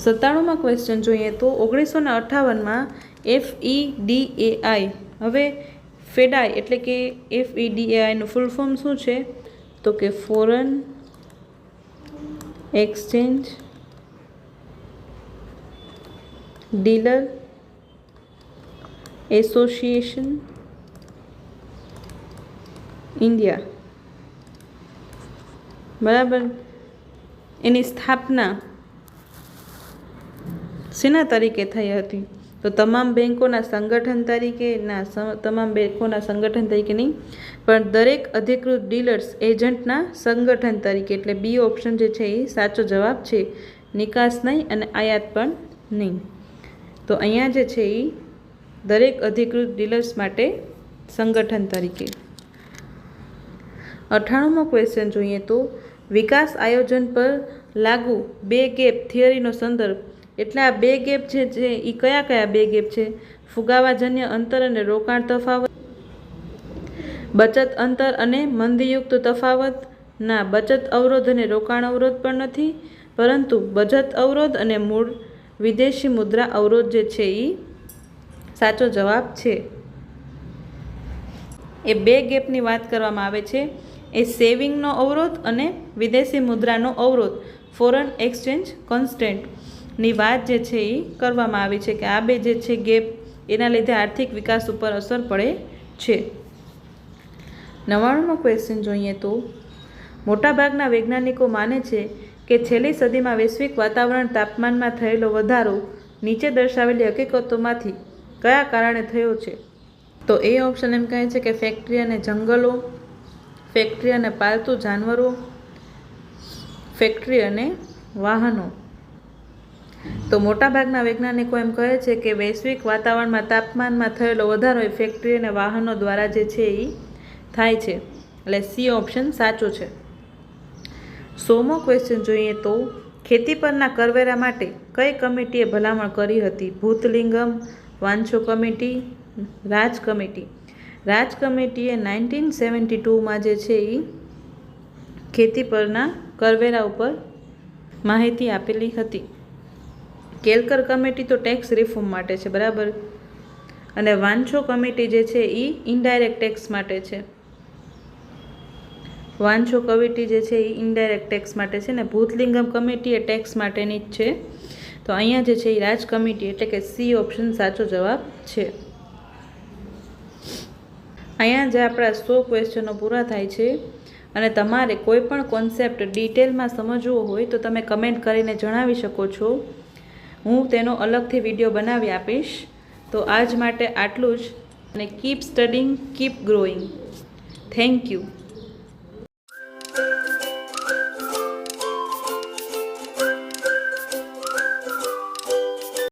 97મો ક્વેશ્ચન જોઈએ તો 1958માં FEDAI, હવે ફેડાઈ એટલે કે FEDAIનું ફૂલ ફોર્મ શું છે? તો કે foreign exchange dealer association India. બરાબર. એની સ્થાપના શેના તરીકે થઈ હતી? તો તમામ બેંકોના સંગઠન તરીકે તમામ બેંકોના સંગઠન તરીકે નહીં, પણ દરેક અધિકૃત ડીલર્સ એજન્ટના સંગઠન તરીકે. એટલે બી ઓપ્શન જે છે એ સાચો જવાબ છે. નિકાસ નહીં અને આયાત પણ નહીં. તો અહીંયા જે છે એ દરેક અધિકૃત ડીલર્સ માટે સંગઠન તરીકે. 98મો ક્વેશ્ચન જોઈએ તો વિકાસ આયોજન પર લાગુ 2 ગેપ થિયરીનો સંદર્ભ. એટલે આ 2 ગેપ છે એ કયા 2 ગેપ છે? ફુગાવાજન્ય અંતર અને રોકાણ તફાવત, બચત અંતર અને મંદીયુક્ત તફાવત. ના, બચત અવરોધ અને રોકાણ અવરોધ પણ નથી, પરંતુ બચત અવરોધ અને મૂળ વિદેશી મુદ્રા અવરોધ જે છે એ સાચો જવાબ છે. એ 2 ગેપની વાત કરવામાં આવે છે. એ સેવિંગનો અવરોધ અને વિદેશી મુદ્રાનો અવરોધ, ફોરેન એક્સચેન્જ કોન્સ્ટન્ટની વાત જે છે એ કરવામાં આવી છે કે આ 2 જે છે ગેપ, એના લીધે આર્થિક વિકાસ ઉપર અસર પડે છે. 99મો ક્વેશ્ચન જોઈએ તો મોટાભાગના વૈજ્ઞાનિકો માને છે કે છેલ્લી સદીમાં વૈશ્વિક વાતાવરણ તાપમાનમાં થયેલો વધારો નીચે દર્શાવેલી હકીકતોમાંથી કયા કારણે થયો છે? તો એ ઓપ્શન એમ કહે છે કે ફેક્ટરી અને જંગલો, ફેક્ટરી અને પાલતુ જાનવરો, ફેક્ટરી અને વાહનો. તો મોટાભાગના વૈજ્ઞાનિકો એમ કહે છે કે વૈશ્વિક વાતાવરણમાં તાપમાનમાં થયેલો વધારો એ ફેક્ટરી અને વાહનો દ્વારા જે છે એ થાય છે. એટલે સી ઓપ્શન સાચો છે. 100મો ક્વેશ્ચન જોઈએ તો ખેતી પરના કરવેરા માટે કઈ કમિટીએ ભલામણ કરી હતી? ભૂતલિંગમ, વાંછો કમિટી, રાજ કમિટી. રાજ કમિટીએ 1972માં જે છે એ ખેતી પરના કરવેરા ઉપર માહિતી આપેલી હતી. કેલકર કમિટી તો ટેક્સ રિફોર્મ માટે છે, બરાબર. અને વાંછો કમિટી જે છે એ ઇનડાયરેક્ટ ટેક્સ માટે છે. વાંછો કમિટી જે છે એ ઇનડાયરેક્ટ ટેક્સ માટે છે ને ભૂતલિંગમ કમિટી એ ટેક્સ માટેની જ છે. તો અહીંયા જે છે એ રાજ કમિટી એટલે કે સી ઓપ્શન સાચો જવાબ છે. અહીંયા જે આપણા 100 ક્વેશ્ચનો પૂરા થાય છે. અને તમારે કોઈ પણ કોન્સેપ્ટ ડિટેલમાં સમજવો હોય તો તમે કમેન્ટ કરીને જણાવી શકો છો. હું તેનો અલગથી વિડીયો બનાવી આપીશ. તો આજ માટે આટલું જ. અને keep studying, keep growing. Thank you.